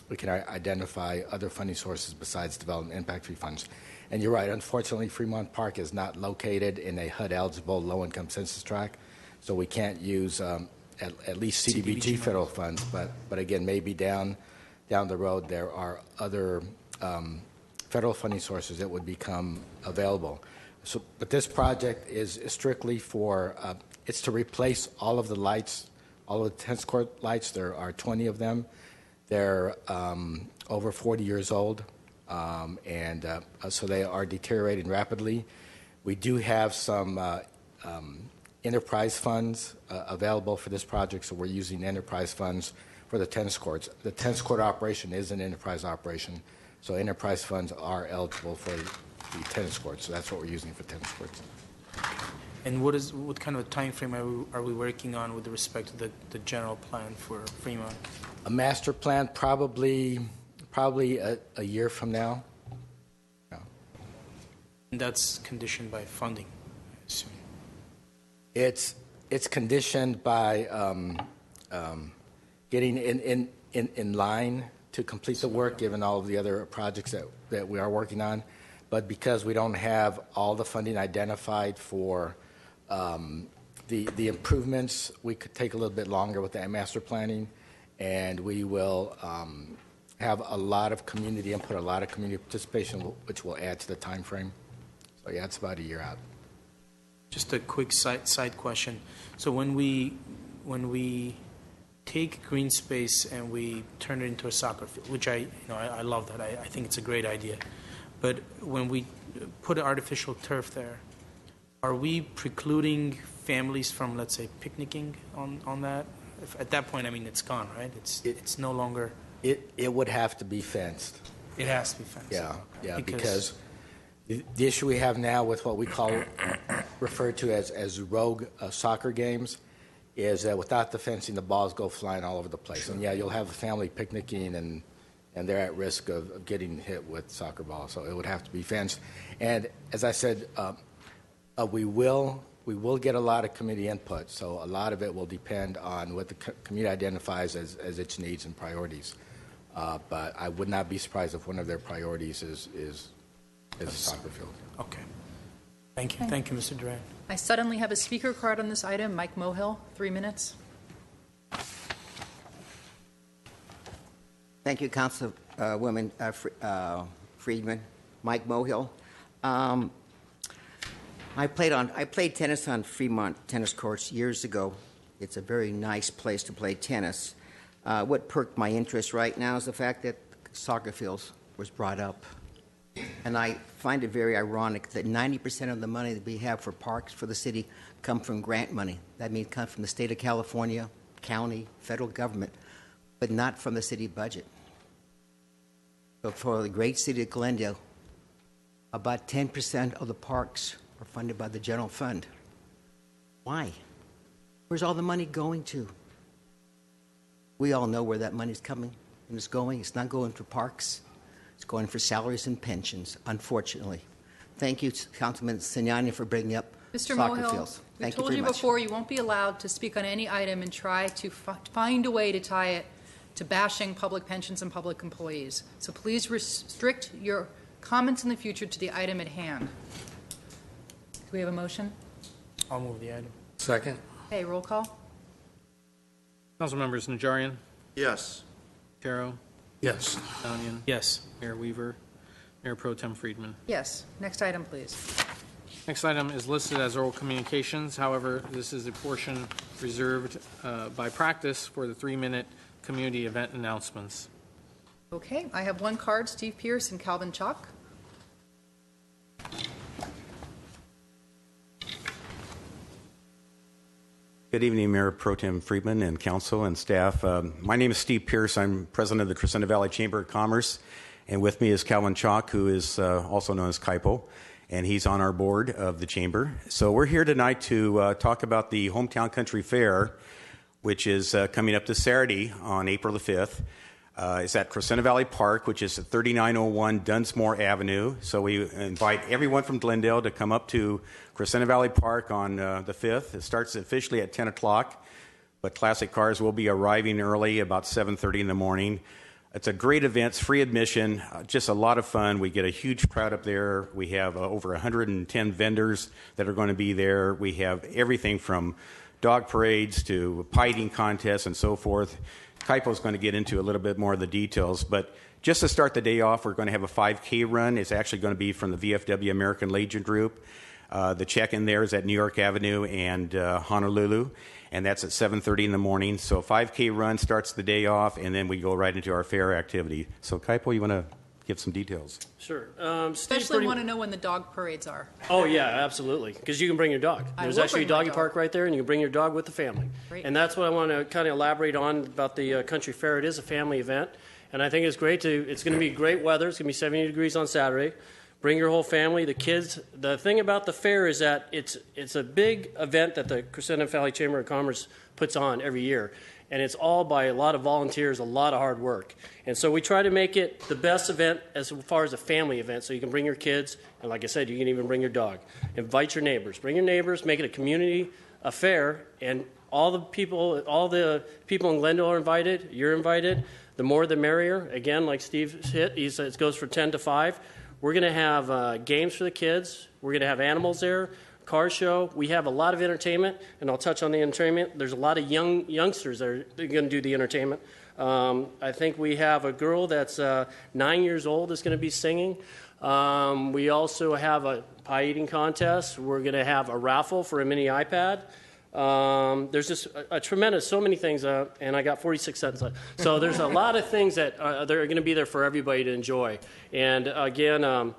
we can identify other funding sources besides development impact fee funds. And you're right, unfortunately, Fremont Park is not located in a HUD-eligible low-income census tract, so we can't use at least CDBG federal funds, but again, maybe down the road there are other federal funding sources that would become available. So, but this project is strictly for, it's to replace all of the lights, all of the tennis court lights. There are 20 of them They're over 40 years old, so they are deteriorating rapidly. We do have some enterprise funds available for this project, so we're using enterprise funds for the tennis courts. The tennis court operation is an enterprise operation, so enterprise funds are eligible for the tennis courts, so that's what we're using for tennis courts. And what kind of a time frame are we working on with respect to the general plan for Fremont? A master plan, probably a year from now. Yeah. And that's conditioned by funding, I assume. It's conditioned by getting in line to complete the work, given all of the other projects that we are working on. But because we don't have all the funding identified for the improvements, we could take a little bit longer with that master planning, and we will have a lot of community input, a lot of community participation, which will add to the time frame. So yeah, it's about a year out. Just a quick side question. So when we take green space and we turn it into a soccer field, which I love that. I think it's a great idea. But when we put artificial turf there, are we precluding families from, let's say, picnicking on that? At that point, I mean, it's gone, right? It's no longer. It would have to be fenced. It has to be fenced. Yeah, because the issue we have now with what we refer to as rogue soccer games is that without the fencing, the balls go flying all over the place. And yeah, you'll have a family picnicking, and they're at risk of getting hit with soccer balls. So it would have to be fenced. And as I said, we will get a lot of community input. So a lot of it will depend on what the community identifies as its needs and priorities. But I would not be surprised if one of their priorities is a soccer field. Okay. Thank you. Thank you, Mr. Duran. I suddenly have a speaker card on this item. Mike Mohill, 3 minutes. Thank you, Councilwoman Friedman. Mike Mohill. I played tennis on Fremont tennis courts years ago. It's a very nice place to play tennis. What perked my interest right now is the fact that soccer fields was brought up. And I find it very ironic that 90% of the money that we have for parks for the city come from grant money. That means come from the state of California, county, federal government, but not from the city budget. But for the great city of Glendale, about 10% of the parks are funded by the general fund. Why? Where's all the money going to? We all know where that money's coming and it's going. It's not going for parks. It's going for salaries and pensions, unfortunately. Thank you, Councilman Sinani, for bringing up Mr. soccer Mohill, fields. we Thank told you you very much. before you won't be allowed to speak on any item and try to find a way to tie it to bashing public pensions and public employees. So please restrict your comments in the future to the item at hand. Do we have a motion? I'll move the item. Second. Okay, roll call. Council members Najarian, Yes. Caro, Yes. Downian, Yes. Mayor Weaver, Mayor Pro Tem Friedman. Yes. Next item, please. Next item is listed as oral communications. However, this is a portion reserved by practice for the 3-minute community event announcements. Okay, I have one card, Steve Pierce and Calvin Chalk. Good evening, Mayor Pro Tem Friedman and council and staff. My name is Steve Pierce. I'm president of the Crescenta Valley Chamber of Commerce, and with me is Calvin Chalk, who is also known as Kaipo, and he's on our board of the chamber. So we're here tonight to talk about the Hometown Country Fair, which is coming up this Saturday on April the 5th. It's at Crescenta Valley Park, which is at 3901 Dunsmore Avenue. So we invite everyone from Glendale to come up to Crescenta Valley Park on the 5th. It starts officially at 10 o'clock, but classic cars will be arriving early, about 7:30 in the morning. It's a great event. It's free admission, just a lot of fun. We get a huge crowd up there. We have over 110 vendors that are going to be there. We have everything from dog parades to pie eating contests and so forth. Kaipo's going to get into a little bit more of the details, but just to start the day off, we're going to have a 5K run. It's actually going to be from the VFW American Legion Group. The check-in there is at New York Avenue and Honolulu, and that's at 7:30 in the morning. So 5K run starts the day off, and then we go right into our fair activity. So Kaipo, you want to give some details? Sure. Especially want to know when the dog parades are. Oh, yeah, absolutely. Because you can bring your dog. There's actually a doggy park right there, and you can bring your dog with the family. Great. And that's what I want to kind of elaborate on about the country fair. It is a family event, and I think it's great it's going to be great weather. It's going to be 70 degrees on Saturday. Bring your whole family, the kids. The thing about the fair is that it's a big event that the Crescenta Valley Chamber of Commerce puts on every year. And it's all by a lot of volunteers, a lot of hard work. And so we try to make it the best event as far as a family event, so you can bring your kids, and like I said, you can even bring your dog. Invite your neighbors. Bring your neighbors, make it a community affair, and all the people in Glendale are invited. You're invited. The more the merrier. Again, like Steve hit, he said it goes from 10 to 5. We're going to have games for the kids. We're going to have animals there. Car show. We have a lot of entertainment, and I'll touch on the entertainment. There's a lot of youngsters that are going to do the entertainment. I think we have a girl that's 9 years old that's going to be singing. We also have a pie eating contest. We're going to have a raffle for a mini iPad. There's just a tremendous, so many things, and I got 46 seconds left. So there's a lot of things that are going to be there for everybody to enjoy. And again,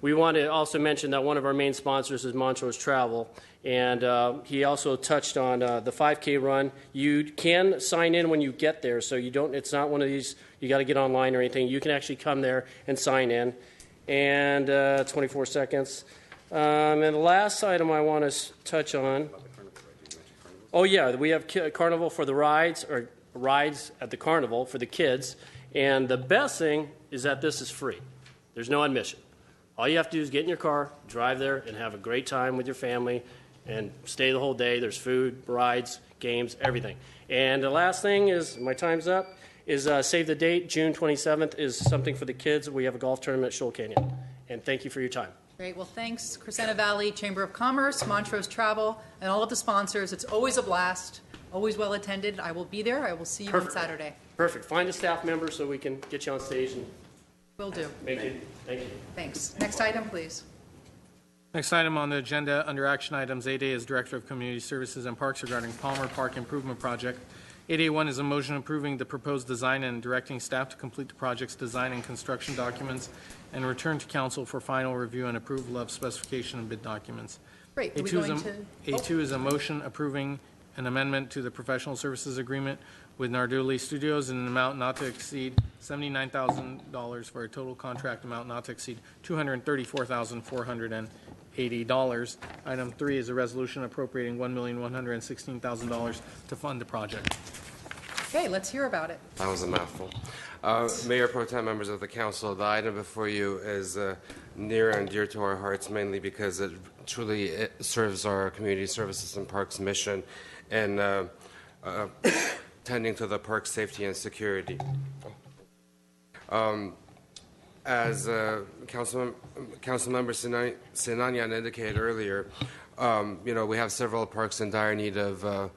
we want to also mention that one of our main sponsors is Montrose Travel, and he also touched on the 5K run. You can sign in when you get there, so you don't. It's not one of these you got to get online or anything. You can actually come there and sign in. And 24 seconds. And the last item I want to touch on. Oh yeah, we have carnival for the rides at the carnival for the kids, and the best thing is that this is free. There's no admission. All you have to do is get in your car, drive there, and have a great time with your family, and stay the whole day. There's food, rides, games, everything. And the last thing is, my time's up, is save the date. June 27th is something for the kids. We have a golf tournament at Shoal Canyon. And thank you for your time. Great. Well, thanks, Crescenta Valley Chamber of Commerce, Montrose Travel, and all of the sponsors. It's always a blast, always well attended. I will be there. I will see you on Saturday. Perfect. Find a staff member so we can get you on stage. And will do. Thank you. Thank you. Thanks. Next item, please. Next item on the agenda under action items 8A is Director of Community Services and Parks regarding Palmer Park Improvement Project. 8A1 is a motion approving the proposed design and directing staff to complete the project's design and construction documents and return to council for final review and approval of specification and bid documents. Great. A2 is a motion approving an amendment to the professional services agreement with Narduli Studios in an amount not to exceed $79,000 for a total contract amount not to exceed $234,480. Item 3 is a resolution appropriating $1,116,000 to fund the project. Okay, let's hear about it. That was a mouthful. Mayor Pro Tem, members of the council, the item before you is near and dear to our hearts, mainly because it truly serves our community services and parks mission and tending to the park safety and security. As Councilmember Sinanian indicated earlier, we have several parks in dire need of a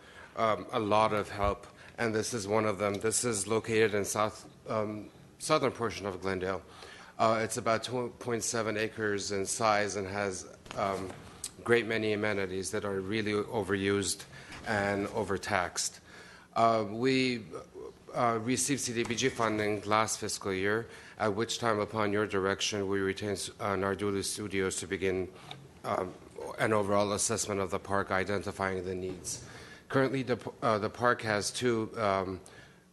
lot of help, and this is one of them. This is located in southern portion of Glendale. It's about 2.7 acres in size and has great many amenities that are really overused and overtaxed. We received CDBG funding last fiscal year, at which time, upon your direction, we retained Narduli Studios to begin an overall assessment of the park, identifying the needs. Currently, the park has two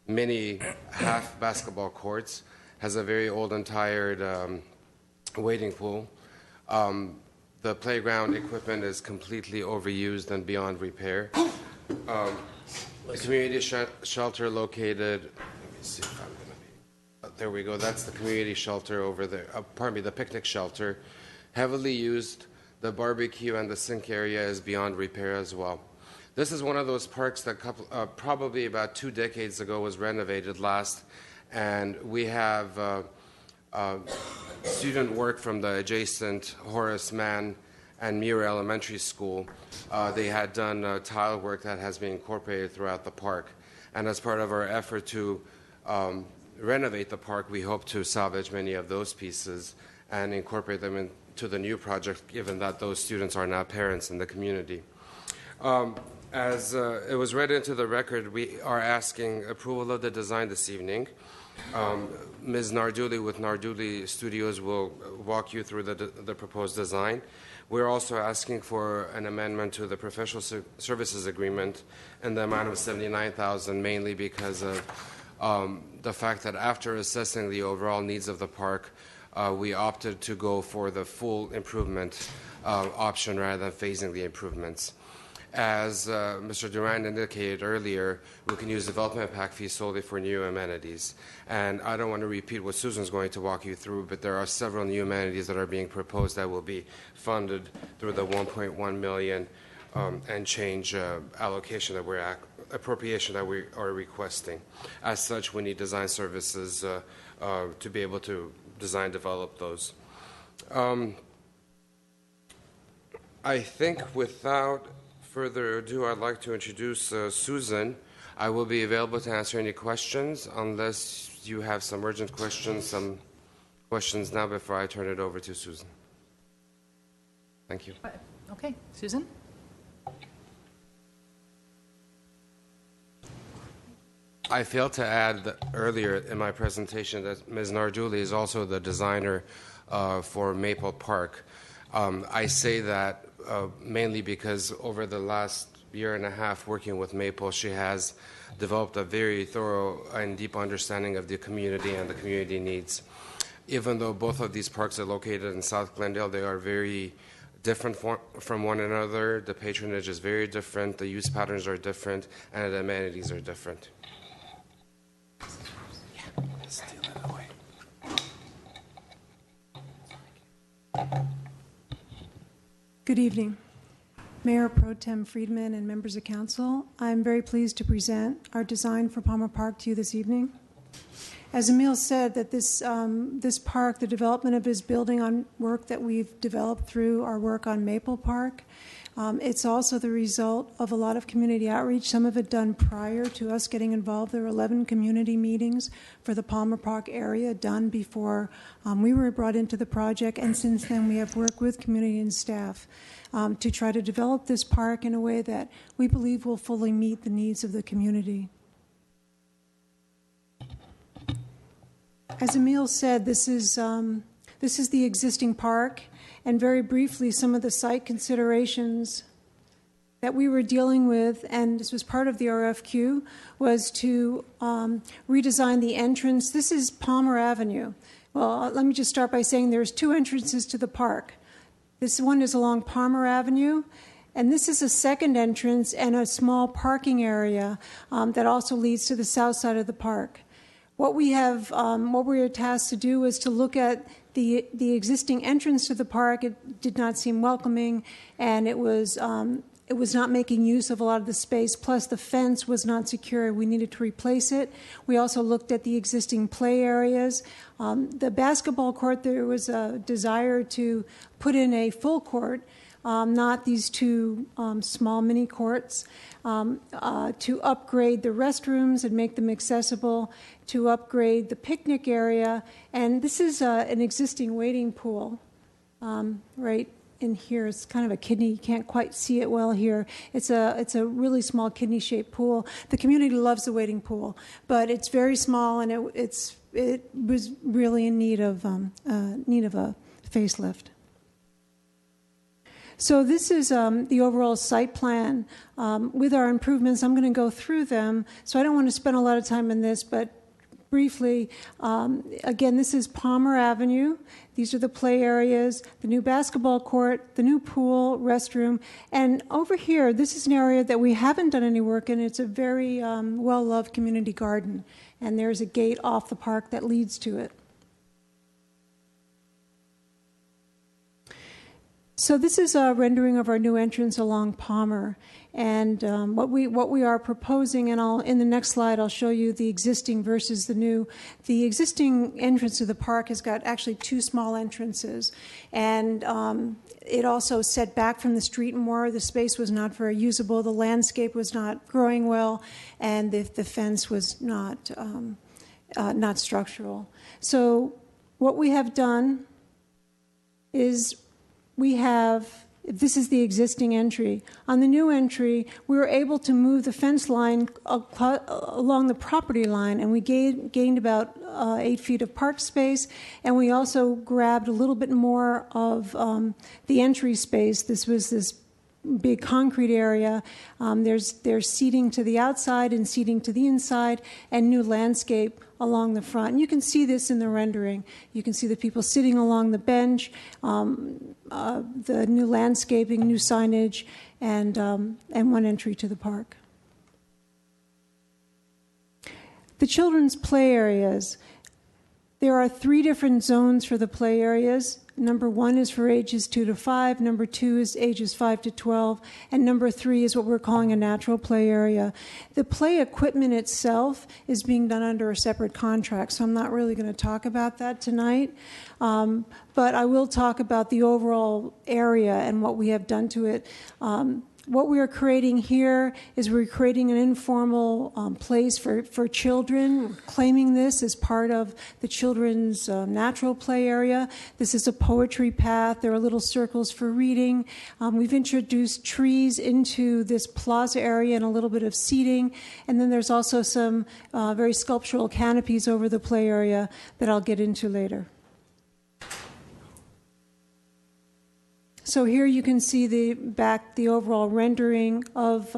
mini half basketball courts, has a very old and tired wading pool. The playground equipment is completely overused and beyond repair. The community shelter located, let me see if I'm going to be, there we go, that's the community shelter over there, the picnic shelter, heavily used. The barbecue and the sink area is beyond repair as well. This is one of those parks that probably about 2 decades ago was renovated last, and we have student work from the adjacent Horace Mann and Muir Elementary School. They had done tile work that has been incorporated throughout the park. And as part of our effort to renovate the park, we hope to salvage many of those pieces and incorporate them to the new project, given that those students are now parents in the community. As it was read into the record, we are asking approval of the design this evening. Ms. Narduli with Narduli Studios will walk you through the proposed design. We're also asking for an amendment to the professional services agreement in the amount of $79,000, mainly because of the fact that after assessing the overall needs of the park, we opted to go for the full improvement option rather than phasing the improvements. As Mr. Durand indicated earlier, we can use development impact fees solely for new amenities. And I don't want to repeat what Susan's going to walk you through, but there are several new amenities that are being proposed that will be funded through the $1.1 million and change allocation that appropriation that we are requesting. As such, we need design services to be able to develop those. I think without further ado, I'd like to introduce Susan. I will be available to answer any questions unless you have some urgent questions, now before I turn it over to Susan. Thank you. Okay, Susan? I failed to add earlier in my presentation that Ms. Narduli is also the designer for Maple Park. I say that mainly because over the last year and a half working with Maple, she has developed a very thorough and deep understanding of the community and the community needs. Even though both of these parks are located in South Glendale, they are very different from one another. The patronage is very different, the use patterns are different, and the amenities are different. Good evening. Mayor Pro Tem Friedman and members of council, I'm very pleased to present our design for Palmer Park to you this evening. As Emil said, that this park, the development of is building on work that we've developed through our work on Maple Park. It's also the result of a lot of community outreach, some of it done prior to us getting involved. There were 11 community meetings for the Palmer Park area done before we were brought into the project, and since then we have worked with community and staff to try to develop this park in a way that we believe will fully meet the needs of the community. As Emil said, this is the existing park. And very briefly, some of the site considerations that we were dealing with, and this was part of the RFQ, was to redesign the entrance. This is Palmer Avenue. Well, let me just start by saying there's two entrances to the park. This one is along Palmer Avenue, and this is a second entrance and a small parking area that also leads to the south side of the park. What we were tasked to do was to look at the existing entrance to the park. It did not seem welcoming, and it was not making use of a lot of the space. Plus, the fence was not secure. We needed to replace it. We also looked at the existing play areas. The basketball court, there was a desire to put in a full court, not these two small mini courts, to upgrade the restrooms and make them accessible, to upgrade the picnic area. And this is an existing wading pool right in here. It's kind of a kidney. You can't quite see it well here. It's a really small kidney-shaped pool. The community loves the wading pool, but it's very small, and it was really in need of a facelift. So this is the overall site plan with our improvements. I'm going to go through them, so I don't want to spend a lot of time on this, but briefly, again, this is Palmer Avenue. These are the play areas, the new basketball court, the new pool, restroom, and over here, this is an area that we haven't done any work in. It's a very well-loved community garden, and there's a gate off the park that leads to it. So this is a rendering of our new entrance along Palmer, and what we are proposing, and in the next slide I'll show you the existing versus the new. The existing entrance to the park has got actually two small entrances, and it also set back from the street more. The space was not very usable. The landscape was not growing well, and the fence was not structural. So what we have done is we have, this is the existing entry. On the new entry, we were able to move the fence line along the property line, and we gained about 8 feet of park space, and we also grabbed a little bit more of the entry space. This was this big concrete area. There's seating to the outside and seating to the inside, and new landscape along the front. And you can see this in the rendering. You can see the people sitting along the bench, the new landscaping, new signage, and one entry to the park. The children's play areas. There are 3 different zones for the play areas. Number 1 is for ages 2 to 5, number 2 is ages 5 to 12, and number 3 is what we're calling a natural play area. The play equipment itself is being done under a separate contract, so I'm not really going to talk about that tonight. But I will talk about the overall area and what we have done to it. What we are creating here is we're creating an informal place for children. We're claiming this as part of the children's natural play area. This is a poetry path. There are little circles for reading. We've introduced trees into this plaza area and a little bit of seating. And then there's also some very sculptural canopies over the play area that I'll get into later. So here you can see the overall rendering of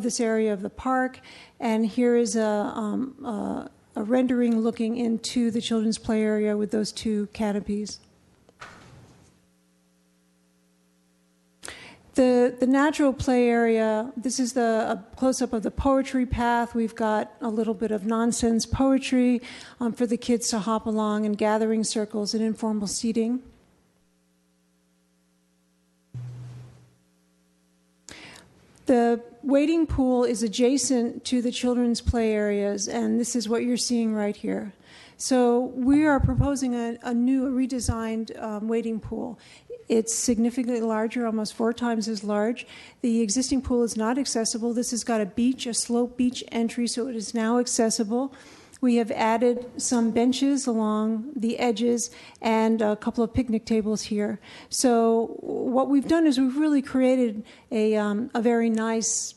this area of the park, and here is a rendering looking into the children's play area with those 2 canopies. The natural play area, this is a close-up of the poetry path. We've got a little bit of nonsense poetry for the kids to hop along, and gathering circles and informal seating. The wading pool is adjacent to the children's play areas, and this is what you're seeing right here. So we are proposing a redesigned wading pool. It's significantly larger, almost 4 times as large. The existing pool is not accessible. This has got a slope beach entry, so it is now accessible. We have added some benches along the edges and a couple of picnic tables here. So what we've done is we've really created a very nice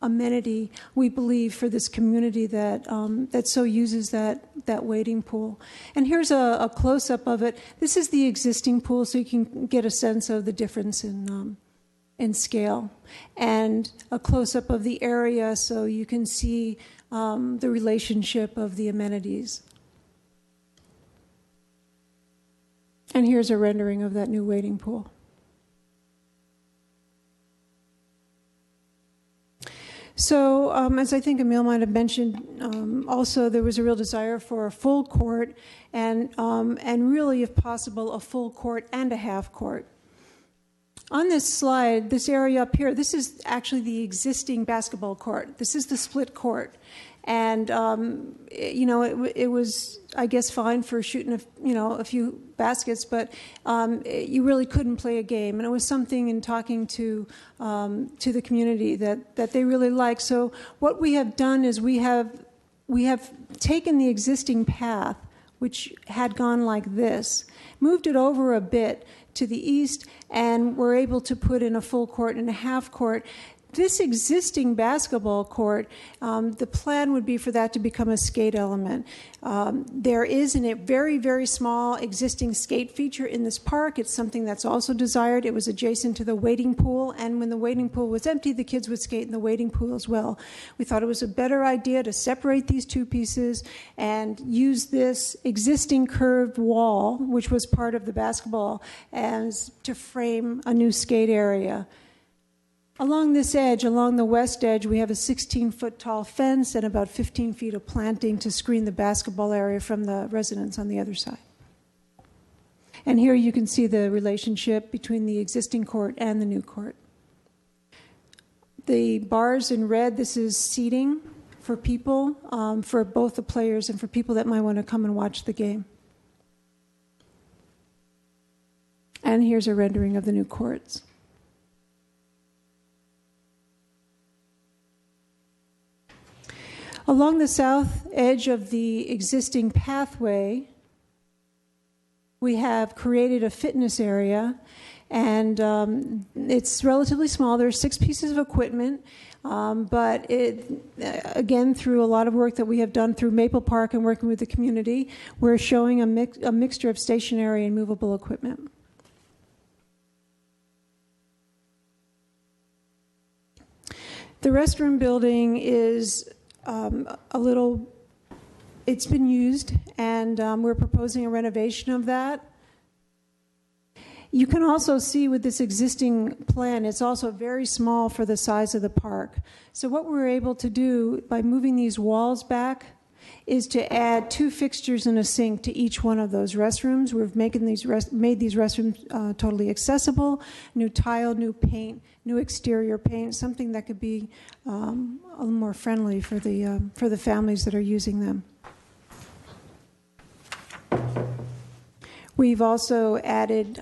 amenity, we believe, for this community that so uses that wading pool. And here's a close-up of it. This is the existing pool, so you can get a sense of the difference in scale. And a close-up of the area, so you can see the relationship of the amenities. And here's a rendering of that new wading pool. So, as I think Emil might have mentioned, also there was a real desire for a full court, and really, if possible, a full court and a half court. On this slide, this area up here, this is actually the existing basketball court. This is the split court. And, it was, I guess, fine for shooting, a few baskets, but you really couldn't play a game. And it was something in talking to the community that they really liked. So what we have done is we have taken the existing path, which had gone like this, moved it over a bit to the east, and we're able to put in a full court and a half court. This existing basketball court, the plan would be for that to become a skate element. There is a very, very small existing skate feature in this park. It's something that's also desired. It was adjacent to the wading pool, and when the wading pool was empty, the kids would skate in the wading pool as well. We thought it was a better idea to separate these 2 pieces and use this existing curved wall, which was part of the basketball, as to frame a new skate area. Along this edge, along the west edge, we have a 16-foot tall fence and about 15 feet of planting to screen the basketball area from the residents on the other side. And here you can see the relationship between the existing court and the new court. The bars in red, this is seating for people, for both the players and for people that might want to come and watch the game. And here's a rendering of the new courts. Along the south edge of the existing pathway, We have created a fitness area, and it's relatively small. There's 6 pieces of equipment, but again, through a lot of work that we have done through Maple Park and working with the community, we're showing a mixture of stationary and movable equipment. The restroom building is it's been used, and we're proposing a renovation of that. You can also see with this existing plan, it's also very small for the size of the park. So what we're able to do by moving these walls back is to add 2 fixtures and a sink to each one of those restrooms. We've made these restrooms totally accessible, new tile, new paint, new exterior paint, something that could be a little more friendly for the families that are using them. We've also added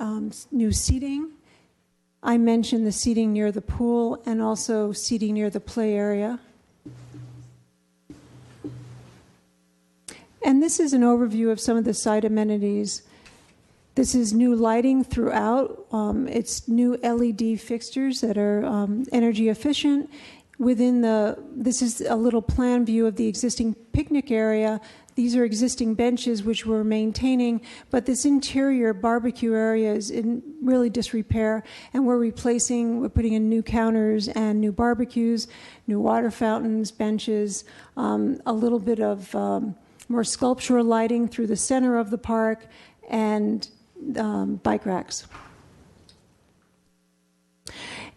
new seating. I mentioned the seating near the pool and also seating near the play area. And this is an overview of some of the site amenities. This is new lighting throughout. It's new LED fixtures that are energy efficient. This is a little plan view of the existing picnic area. These are existing benches which we're maintaining, but this interior barbecue area is in really disrepair, and we're putting in new counters and new barbecues, new water fountains, benches, a little bit of more sculptural lighting through the center of the park, and bike racks.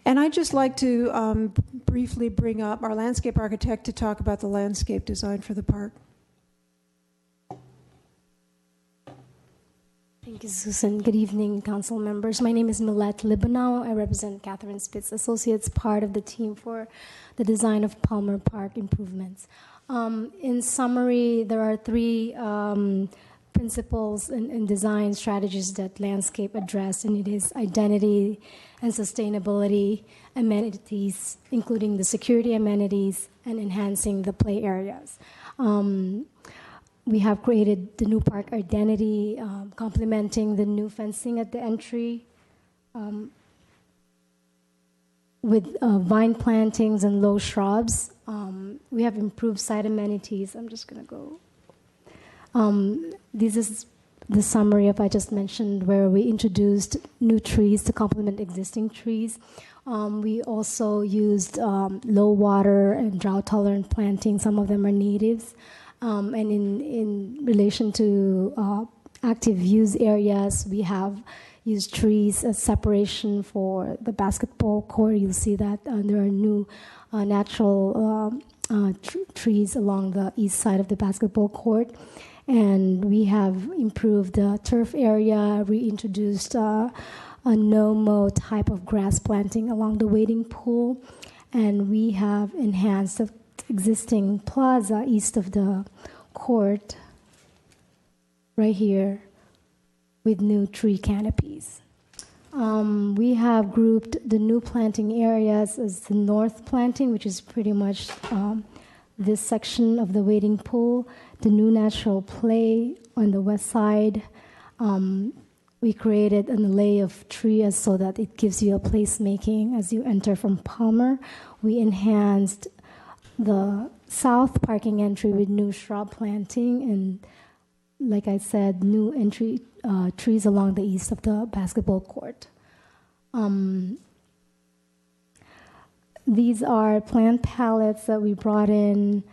And I'd just like to briefly bring up our landscape architect to talk about the landscape design for the park. Thank you, Susan. Good evening, council members. My name is Milette Libanow. I represent Catherine Spitz Associates, part of the team for the design of Palmer Park improvements. In summary, there are 3 principles and design strategies that landscape address, and it is identity and sustainability, amenities, including the security amenities, and enhancing the play areas. We have created the new park identity, complementing the new fencing at the entry with vine plantings and low shrubs. We have improved site amenities. I'm just going to go. This is the summary of I just mentioned, where we introduced new trees to complement existing trees. We also used low water and drought-tolerant planting. Some of them are natives. And in relation to active use areas, we have used trees as separation for the basketball court. You'll see that there are new natural trees along the east side of the basketball court. And we have improved the turf area, reintroduced a no-mow type of grass planting along the wading pool, and we have enhanced the existing plaza east of the court right here with new tree canopies. We have grouped the new planting areas as the north planting, which is pretty much this section of the wading pool, the new natural play on the west side. We created an array of trees so that it gives you a placemaking as you enter from Palmer. We enhanced the south parking entry with new shrub planting and, like I said, new entry trees along the east of the basketball court. These are plant palettes that we brought in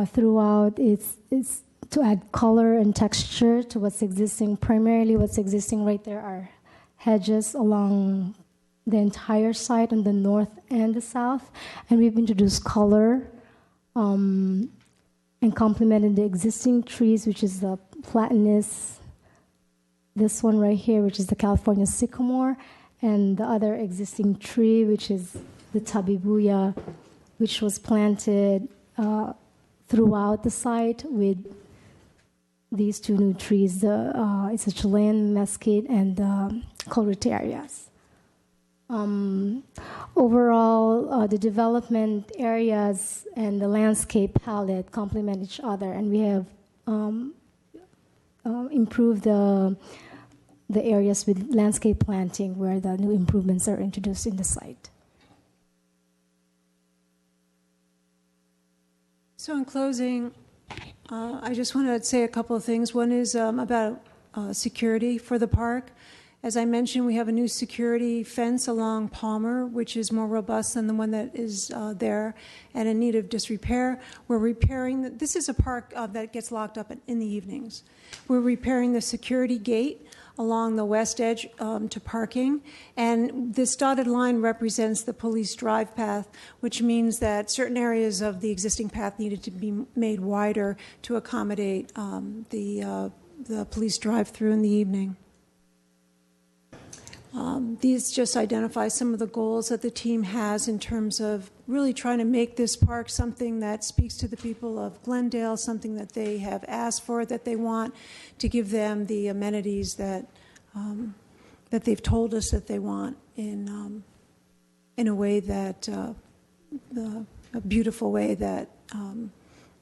throughout. It's to add color and texture to what's existing. Primarily what's existing right there are hedges along the entire site on the north and the south. And we've introduced color and complemented the existing trees, which is the platanus, this one right here, which is the California sycamore, and the other existing tree, which is the tabibuya, which was planted throughout the site with these 2 new trees. It's a Chilean mesquite and Corytarias. Overall, the development areas and the landscape palette complement each other, and we have improved the the areas with landscape planting where the new improvements are introduced in the site. So in closing, I just want to say a couple of things. One is about security for the park. As I mentioned, we have a new security fence along Palmer, which is more robust than the one that is there and in need of disrepair. We're repairing, this is a park that gets locked up in the evenings. We're repairing the security gate along the west edge to parking. And this dotted line represents the police drive path, which means that certain areas of the existing path needed to be made wider to accommodate the police drive-through in the evening. These just identify some of the goals that the team has in terms of really trying to make this park something that speaks to the people of Glendale, something that they have asked for, that they want, to give them the amenities that that they've told us that they want in a way that a beautiful way that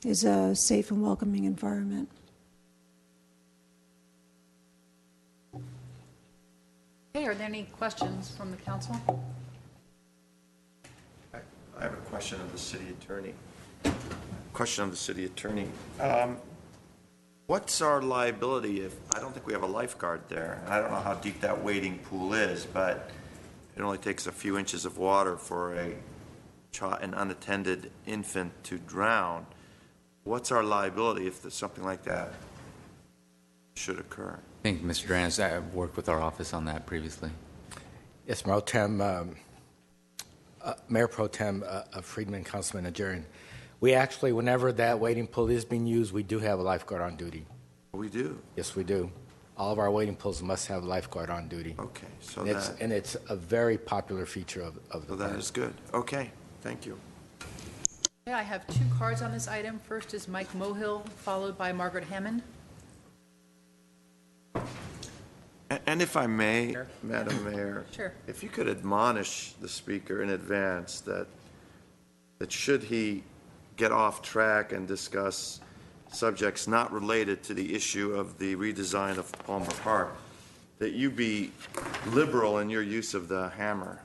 is a safe and welcoming environment. Okay, are there any questions from the council? I have a question of the city attorney. What's our liability if, I don't think we have a lifeguard there, and I don't know how deep that wading pool is, but it only takes a few inches of water for an unattended infant to drown. What's our liability if there's something like that should occur? I think, Mr. Dranis, I've worked with our office on that previously. Yes, Mayor Pro Tem Friedman, Councilman Najarian. We actually, whenever that wading pool is being used, we do have a lifeguard on duty. We do? Yes, we do. All of our wading pools must have a lifeguard on duty. Okay, so and it's a very popular feature of the that park. is good. Okay, thank you. Okay, I have two cards on this item. First is Mike Mohill, followed by Margaret Hammond. And if I may, Madam Mayor, Sure. if you could admonish the speaker in advance that should he get off track and discuss subjects not related to the issue of the redesign of Palmer Park, that you be liberal in your use of the hammer.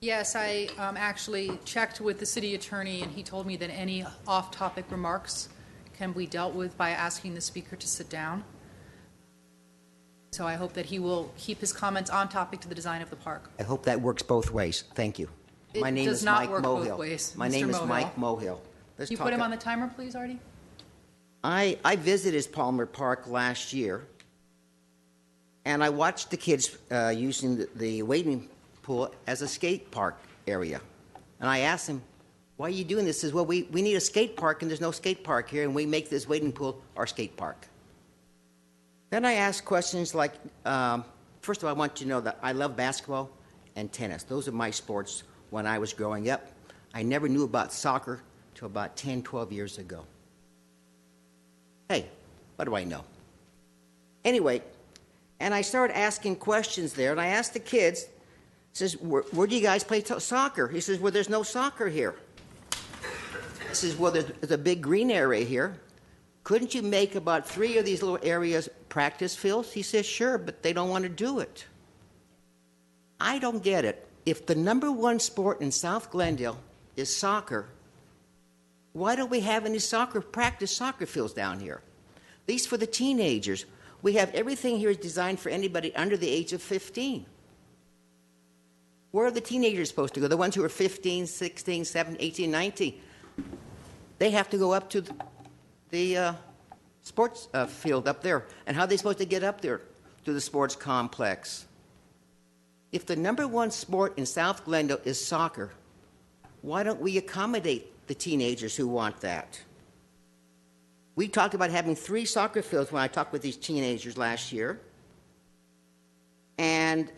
Yes, I actually checked with the city attorney, and he told me that any off-topic remarks can be dealt with by asking the speaker to sit down. So I hope that he will keep his comments on topic to the design of the park. I hope that works both ways. Thank you. It My name does is not Mike work Mohill. both ways, My Mr. name is Mohill. Mike Mohill. Can you put him on the timer, please, Artie? I visited Palmer Park last year, and I watched the kids using the wading pool as a skate park area. And I asked them, why are you doing this? He says, well, we need a skate park, and there's no skate park here, and we make this wading pool our skate park. Then I asked questions like, first of all, I want you to know that I love basketball and tennis. Those are my sports when I was growing up. I never knew about soccer till about 10, 12 years ago. Hey, what do I know? Anyway, and I started asking questions there, and I asked the kids, says, where do you guys play soccer? He says, well, there's no soccer here. He says, well, there's a big green area here. Couldn't you make about 3 of these little areas practice fields? He says, sure, but they don't want to do it. I don't get it. If the number one sport in South Glendale is soccer, why don't we have any practice soccer fields down here? At least for the teenagers. We have everything here is designed for anybody under the age of 15. Where are the teenagers supposed to go? The ones who are 15, 16, 17, 18, 19. They have to go up to the sports field up there. And how are they supposed to get up there to the sports complex? If the number one sport in South Glendale is soccer, why don't we accommodate the teenagers who want that? We talked about having 3 soccer fields when I talked with these teenagers last year. And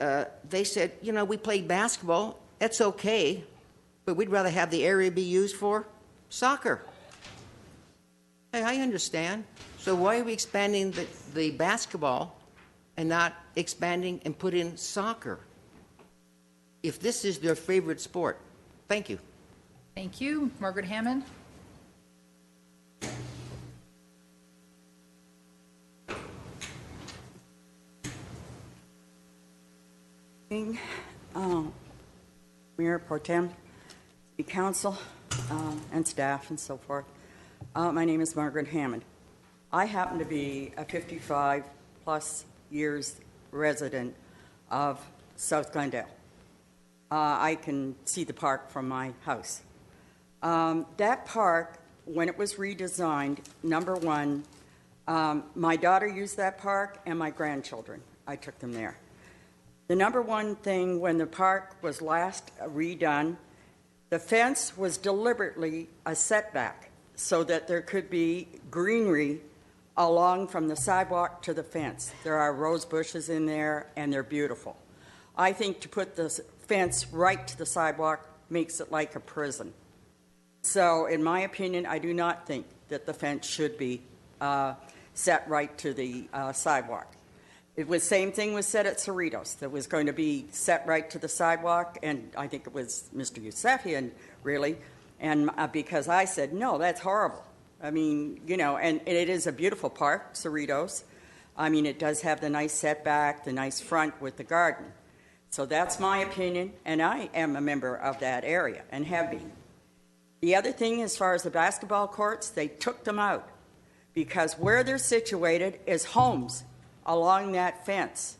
they said, you know, we played basketball. That's okay. But we'd rather have the area be used for soccer. Hey, I understand. So why are we expanding the basketball and not expanding and put in soccer? If this is their favorite sport. Thank you. Thank you. Margaret Hammond? evening, Mayor Pro Tem, the council, and staff and so forth. My name is Margaret Hammond. I happen to be a 55-plus years resident of South Glendale. I can see the park from my house. That park, when it was redesigned, number one, my daughter used that park and my grandchildren. I took them there. The number one thing when the park was last redone, the fence was deliberately a setback so that there could be greenery along from the sidewalk to the fence. There are rose bushes in there, and they're beautiful. I think to put the fence right to the sidewalk makes it like a prison. So, in my opinion, I do not think that the fence should be set right to the sidewalk. It was same thing was said at Cerritos. That was going to be set right to the sidewalk, and I think it was Mr. Yusefian, really, and because I said, no, that's horrible. I mean, you know, and it is a beautiful park, Cerritos. I mean, it does have the nice setback, the nice front with the garden. So that's my opinion, and I am a member of that area and have been. The other thing, as far as the basketball courts, they took them out because where they're situated is homes along that fence.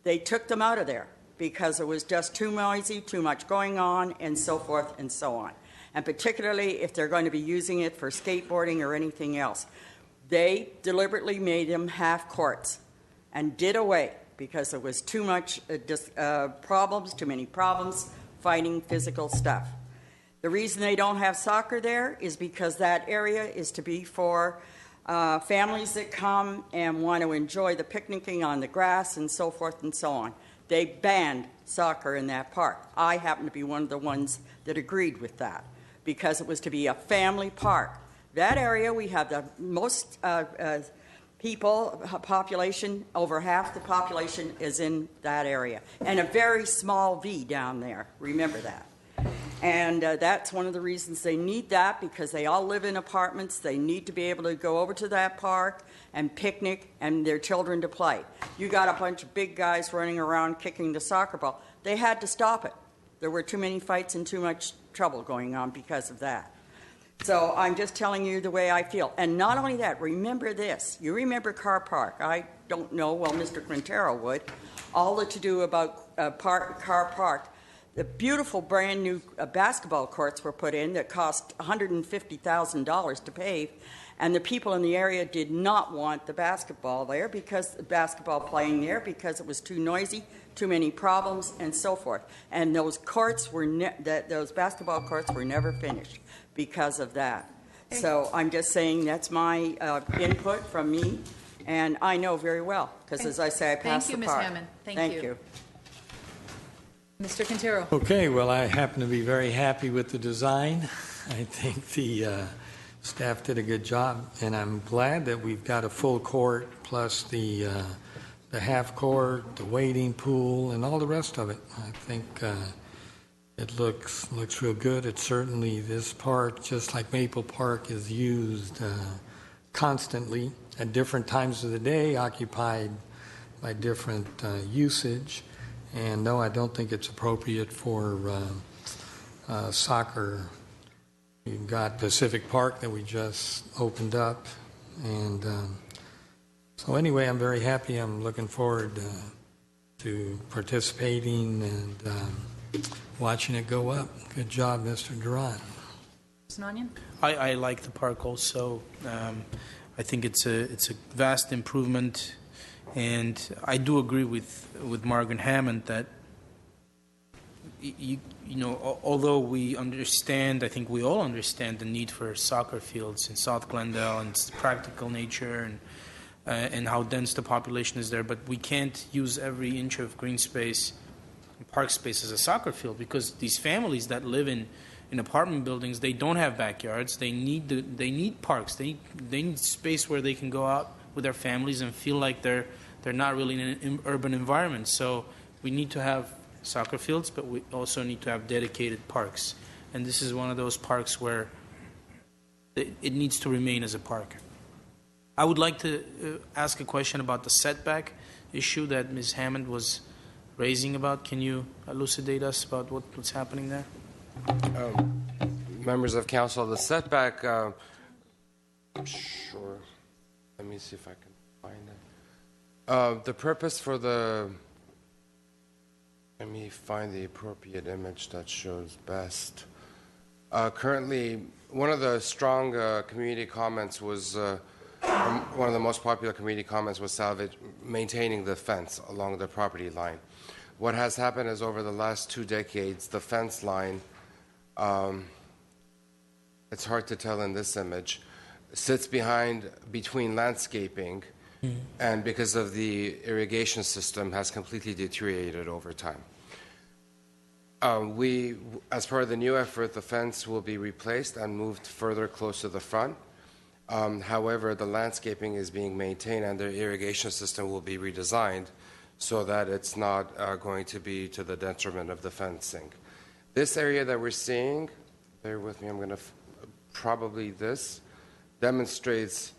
They took them out of there because it was just too noisy, too much going on, and so forth and so on. And particularly if they're going to be using it for skateboarding or anything else. They deliberately made them half courts and did away because there was too much problems, too many problems, fighting, physical stuff. The reason they don't have soccer there is because that area is to be for families that come and want to enjoy the picnicking on the grass and so forth and so on. They banned soccer in that park. I happen to be one of the ones that agreed with that because it was to be a family park. That area, we have the most population, over half the population is in that area, and a very small V down there. Remember that. And that's one of the reasons they need that, because they all live in apartments. They need to be able to go over to that park and picnic and their children to play. You got a bunch of big guys running around kicking the soccer ball. They had to stop it. There were too many fights and too much trouble going on because of that. So I'm just telling you the way I feel. And not only that, remember this. You remember Car Park. I don't know, well, Mr. Quintero would. All the to-do about Car Park. The beautiful brand new basketball courts were put in that cost $150,000 to pave, and the people in the area did not want the basketball there because the basketball playing there because it was too noisy, too many problems, and so forth. And those courts were those basketball courts were never finished because of that. So I'm just saying that's my input from me, and I know very well because, as I say, I passed the park. Thank you, Ms. Hammond. Thank you. Mr. Quintero. Okay, well, I happen to be very happy with the design. I think the staff did a good job, and I'm glad that we've got a full court plus the half court, the wading pool, and all the rest of it. I think it looks real good. It's certainly, this park, just like Maple Park, is used constantly at different times of the day, occupied by different usage. And no, I don't think it's appropriate for soccer. You've got Pacific Park that we just opened up. And so anyway, I'm very happy. I'm looking forward to participating and watching it go up. Good job, Mr. Durant. Mr. Nanyan? I like the park also. I think it's a vast improvement. And I do agree with Margaret Hammond that, you know, although we understand, I think we all understand the need for soccer fields in South Glendale and its practical nature and how dense the population is there, but we can't use every inch of green space, park space as a soccer field because these families that live in apartment buildings, they don't have backyards. They need parks. They need space where they can go out with their families and feel like they're not really in an urban environment. So we need to have soccer fields, but we also need to have dedicated parks. And this is one of those parks where it needs to remain as a park. I would like to ask a question about the setback issue that Ms. Hammond was raising about. Can you elucidate us about what's happening there? Members of council, the setback, sure. Let me see if I can find it. The purpose for let me find the appropriate image that shows best. Currently, one of the strong community comments was, one of the most popular community comments was maintaining the fence along the property line. What has happened is over the last 2 decades, the fence line, it's hard to tell in this image, sits between landscaping, and because of the irrigation system, has completely deteriorated over time. As part of the new effort, the fence will be replaced and moved further close to the front. However, the landscaping is being maintained and the irrigation system will be redesigned so that it's not going to be to the detriment of the fencing. This area that we're seeing, bear with me, I'm going to probably this, demonstrates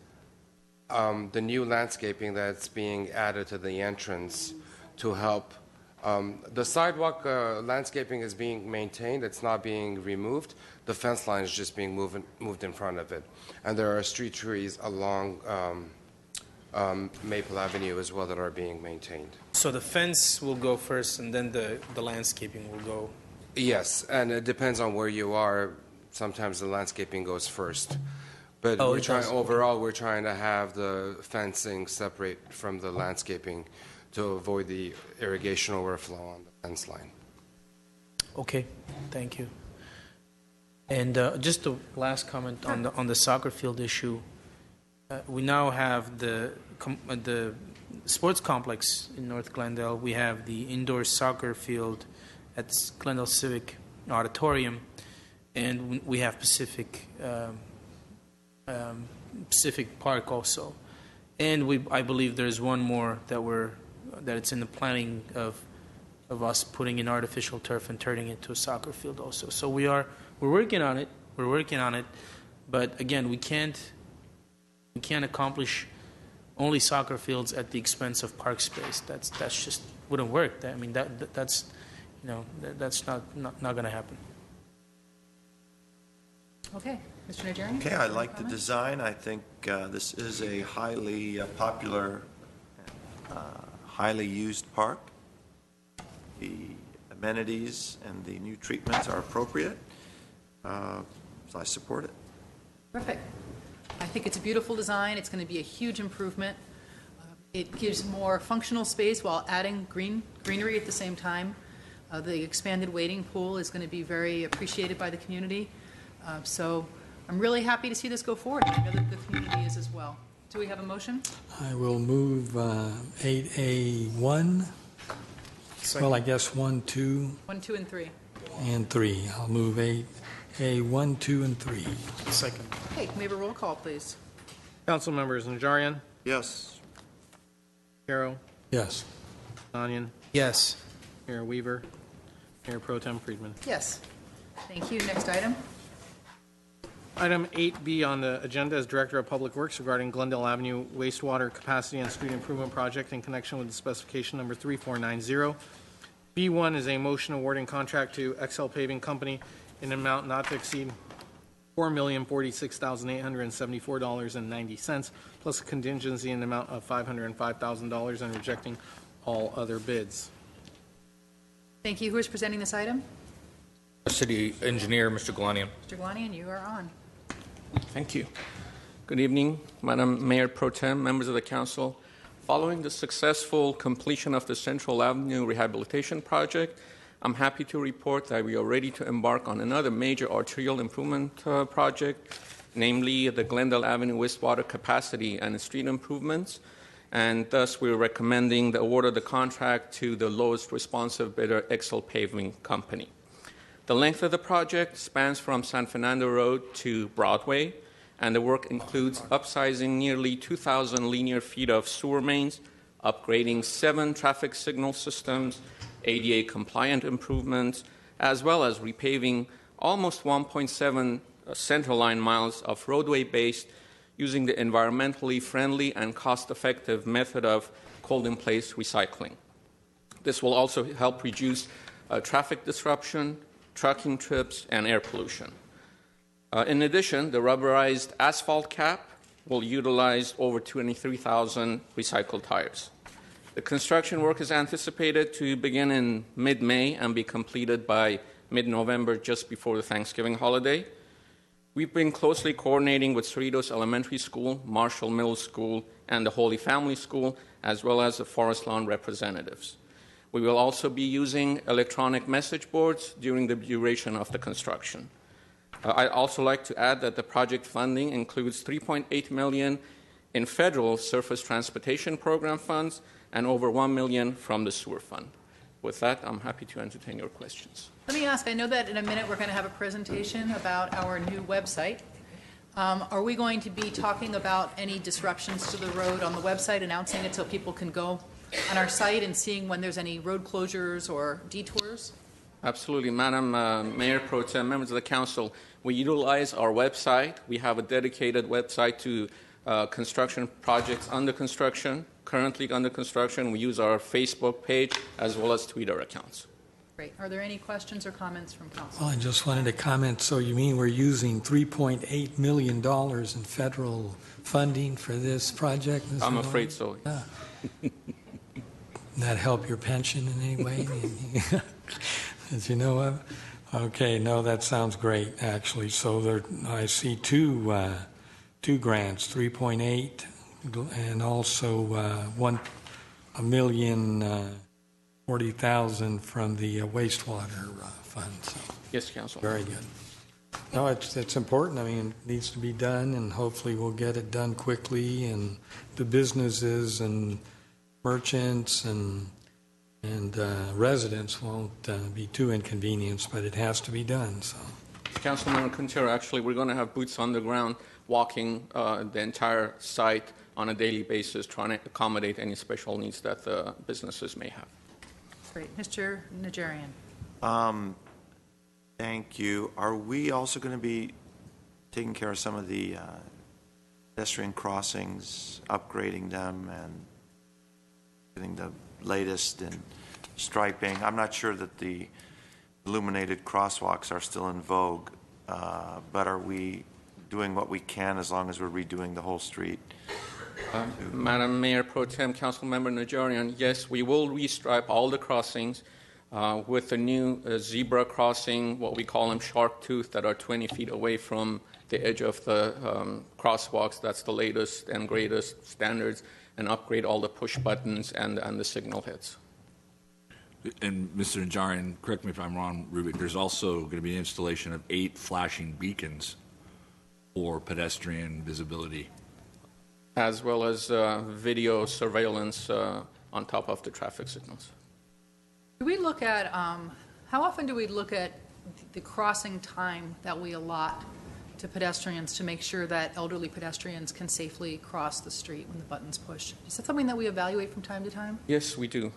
the new landscaping that's being added to the entrance to help. The sidewalk landscaping is being maintained. It's not being removed. The fence line is just being moved in front of it. And there are street trees along Maple Avenue as well that are being maintained. So the fence will go first and then the landscaping will go? Yes, and it depends on where you are. Sometimes the landscaping goes first. But overall, we're trying to have the fencing separate from the landscaping to avoid the irrigation overflow on the fence line. Okay, thank you. And just a last comment on the soccer field issue. We now have the sports complex in North Glendale. We have the indoor soccer field at Glendale Civic Auditorium, and we have Pacific Park also. And I believe there's one more that it's in the planning of us putting in artificial turf and turning it into a soccer field also. So we're working on it. But again, we can't accomplish only soccer fields at the expense of park space. That's just wouldn't work. I mean that's not going to happen. Okay, Mr. Nigerian? Okay, I like the design. I think this is a highly popular, highly used park. The amenities and the new treatments are appropriate, so I support it. Perfect. I think it's a beautiful design. It's going to be a huge improvement. It gives more functional space while adding greenery at the same time. The expanded wading pool is going to be very appreciated by the community. So I'm really happy to see this go forward. I know that the community is as well. Do we have a motion? I will move 8A1. Second. Well, I guess 1, 2. 1, 2, and 3. And 3. I'll move 8A1, 2, and 3. Second. Okay, can we have a roll call, please? Council members Najarian, Yes. Caro, Yes. Sinanian, Yes. Mayor Weaver, Mayor Pro Tem Friedman. Yes. Thank you. Next item. Item 8B on the agenda is Director of Public Works regarding Glendale Avenue wastewater capacity and street improvement project in connection with the specification number 3490. B1 is a motion awarding contract to XL Paving Company in an amount not to exceed $4,046,874.90, plus a contingency in the amount of $505,000 and rejecting all other bids. Thank you. Who is presenting this item? City Engineer, Mr. Galanian. Mr. Glanian, you are on. Thank you. Good evening, Madam Mayor Pro Tem, members of the Council. Following the successful completion of the Central Avenue Rehabilitation Project, I'm happy to report that we are ready to embark on another major arterial improvement project, namely the Glendale Avenue wastewater capacity and street improvements, and thus we're recommending the award of the contract to the lowest responsive bidder, XL Paving Company. The length of the project spans from San Fernando Road to Broadway, and the work includes upsizing nearly 2,000 linear feet of sewer mains, upgrading 7 traffic signal systems, ADA-compliant improvements, as well as repaving almost 1.7 centerline miles of roadway based using the environmentally friendly and cost-effective method of cold-in-place recycling. This will also help reduce traffic disruption, trucking trips, and air pollution. In addition, the rubberized asphalt cap will utilize over 23,000 recycled tires. The construction work is anticipated to begin in mid-May and be completed by mid-November, just before the Thanksgiving holiday. We've been closely coordinating with Cerritos Elementary School, Marshall Middle School, and the Holy Family School, as well as the Forest Lawn representatives. We will also be using electronic message boards during the duration of the construction. I'd also like to add that the project funding includes $3.8 million in federal surface transportation program funds and over $1 million from the sewer fund. With that, I'm happy to entertain your questions. Let me ask, I know that in a minute we're going to have a presentation about our new website. Are we going to be talking about any disruptions to the road on the website, announcing it so people can go on our site and seeing when there's any road closures or detours? Absolutely. Madam Mayor Pro Tem, members of the council, we utilize our website. We have a dedicated website to construction projects under construction, currently under construction. We use our Facebook page as well as Twitter accounts. Great. Are there any questions or comments from council? Well, I just wanted to comment, so you mean we're using $3.8 million in federal funding for this project? I'm afraid so. Yeah. That help your pension in any way? Did you know of? Okay, no, that sounds great, actually. So there, I see two grants, 3.8, and also $1,040,000 from the wastewater fund. So yes, Council. very good. No, it's important. I mean, it needs to be done, and hopefully we'll get it done quickly, and the businesses and merchants and residents won't be too inconvenienced, but it has to be done. So, Councilmember Quintero, actually, we're going to have boots on the ground walking the entire site on a daily basis, trying to accommodate any special needs that the businesses may have. Great. Mr. Najarian. Thank you. Are we also going to be taking care of some of the pedestrian crossings, upgrading them, and getting the latest in striping? I'm not sure that the illuminated crosswalks are still in vogue, but are we doing what we can as long as we're redoing the whole street? Madam Mayor Pro Tem, Councilmember Najarian, yes, we will restripe all the crossings with the new zebra crossing, what we call them shark tooth, that are 20 feet away from the edge of the crosswalks. That's the latest and greatest standards, and upgrade all the push buttons and the signal heads. And Mr. Najarian, correct me if I'm wrong, Rubik, there's also going to be an installation of 8 flashing beacons for pedestrian visibility, as well as video surveillance on top of the traffic signals. Do we look at, how often do we look at the crossing time that we allot to pedestrians to make sure that elderly pedestrians can safely cross the street when the button's pushed? Is that something that we evaluate from time to time? Yes, we do.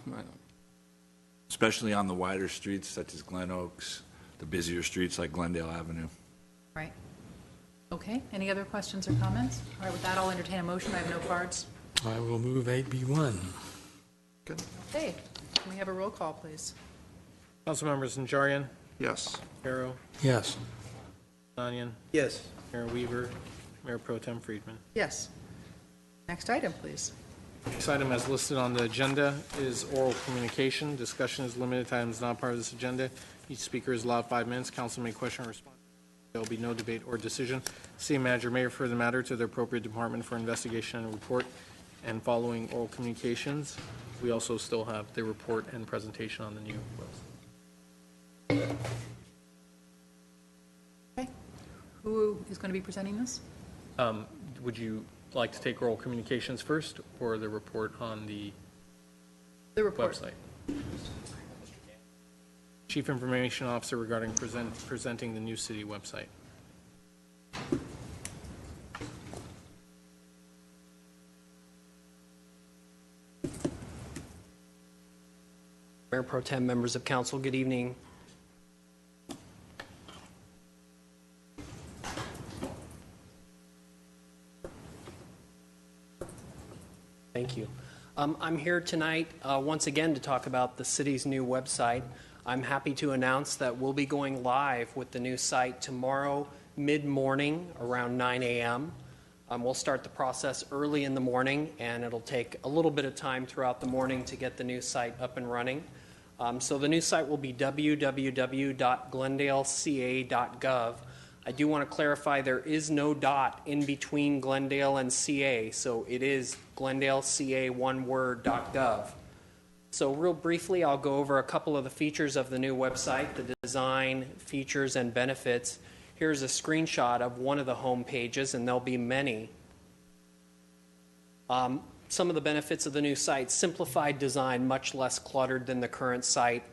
especially on the wider streets such as Glen Oaks, the busier streets like Glendale Avenue. Right. Okay. Any other questions or comments? All right, with that, I'll entertain a motion. I have no cards. I will move 8B1. Good. Okay. Can we have a roll call, please? Councilmembers Najarian? Yes. Harrow? Yes. Sinanian? Yes. Mayor Weaver? Mayor Pro Tem Friedman? Yes. Next item, please. This item as listed on the agenda is oral communication. Discussion is limited to items not part of this agenda. Each speaker is allowed 5 minutes. Council may question or respond. There will be no debate or decision. City manager may refer the matter to the appropriate department for investigation and report. And following oral communications, we also still have the report and presentation on the new website. Okay. Who is going to be presenting this? Would you like to take oral communications first, or the report on the website? Chief Information Officer regarding presenting the new city website. Mayor Pro Tem, members of council, good evening. Thank you. I'm here tonight once again to talk about the city's new website. I'm happy to announce that we'll be going live with the new site tomorrow mid-morning around 9 a.m. We'll start the process early in the morning, and it'll take a little bit of time throughout the morning to get the new site up and running. So the new site will be www.glendaleca.gov. I do want to clarify there is no dot in between Glendale and CA, so it is glendaleca.gov. So real briefly, I'll go over a couple of the features of the new website, the design, features, and benefits. Here's a screenshot of one of the home pages, and there'll be many. Some of the benefits of the new site: simplified design, much less cluttered than the current site.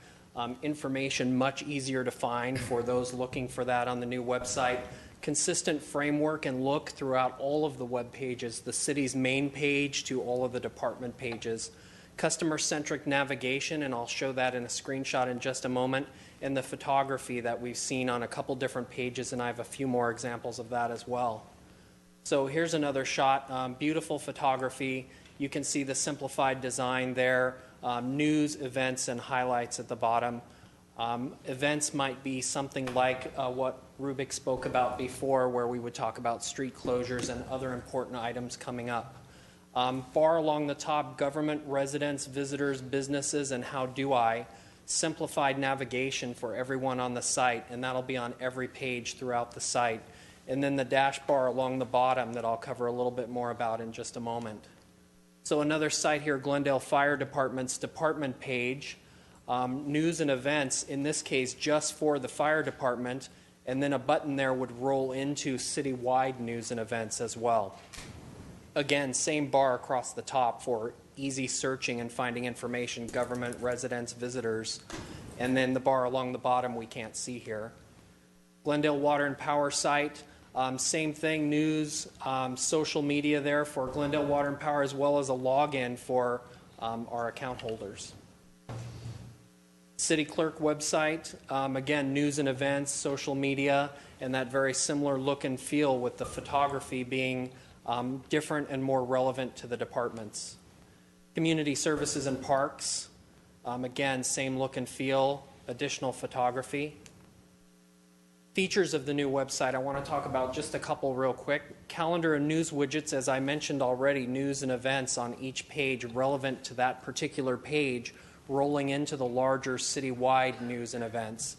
Information much easier to find for those looking for that on the new website. Consistent framework and look throughout all of the web pages, the city's main page to all of the department pages. Customer-centric navigation, and I'll show that in a screenshot in just a moment, and the photography that we've seen on a couple different pages, and I have a few more examples of that as well. So here's another shot, beautiful photography. You can see the simplified design there. News, events, and highlights at the bottom. Events might be something like what Rubik spoke about before, where we would talk about street closures and other important items coming up. Bar along the top: government, residents, visitors, businesses, and how do I. Simplified navigation for everyone on the site, and that'll be on every page throughout the site. And then the dash bar along the bottom that I'll cover a little bit more about in just a moment. So another site here, Glendale Fire Department's department page, news and events, in this case just for the fire department, and then a button there would roll into citywide news and events as well. Again, same bar across the top for easy searching and finding information: government, residents, visitors, and then the bar along the bottom we can't see here. Glendale Water and Power site, same thing, news, social media there for Glendale Water and Power, as well as a login for our account holders. City Clerk website, again, news and events, social media, and that very similar look and feel, with the photography being different and more relevant to the departments. Community Services and Parks, again, same look and feel, additional photography. Features of the new website, I want to talk about just a couple real quick. Calendar and news widgets, as I mentioned already, news and events on each page relevant to that particular page, rolling into the larger citywide news and events.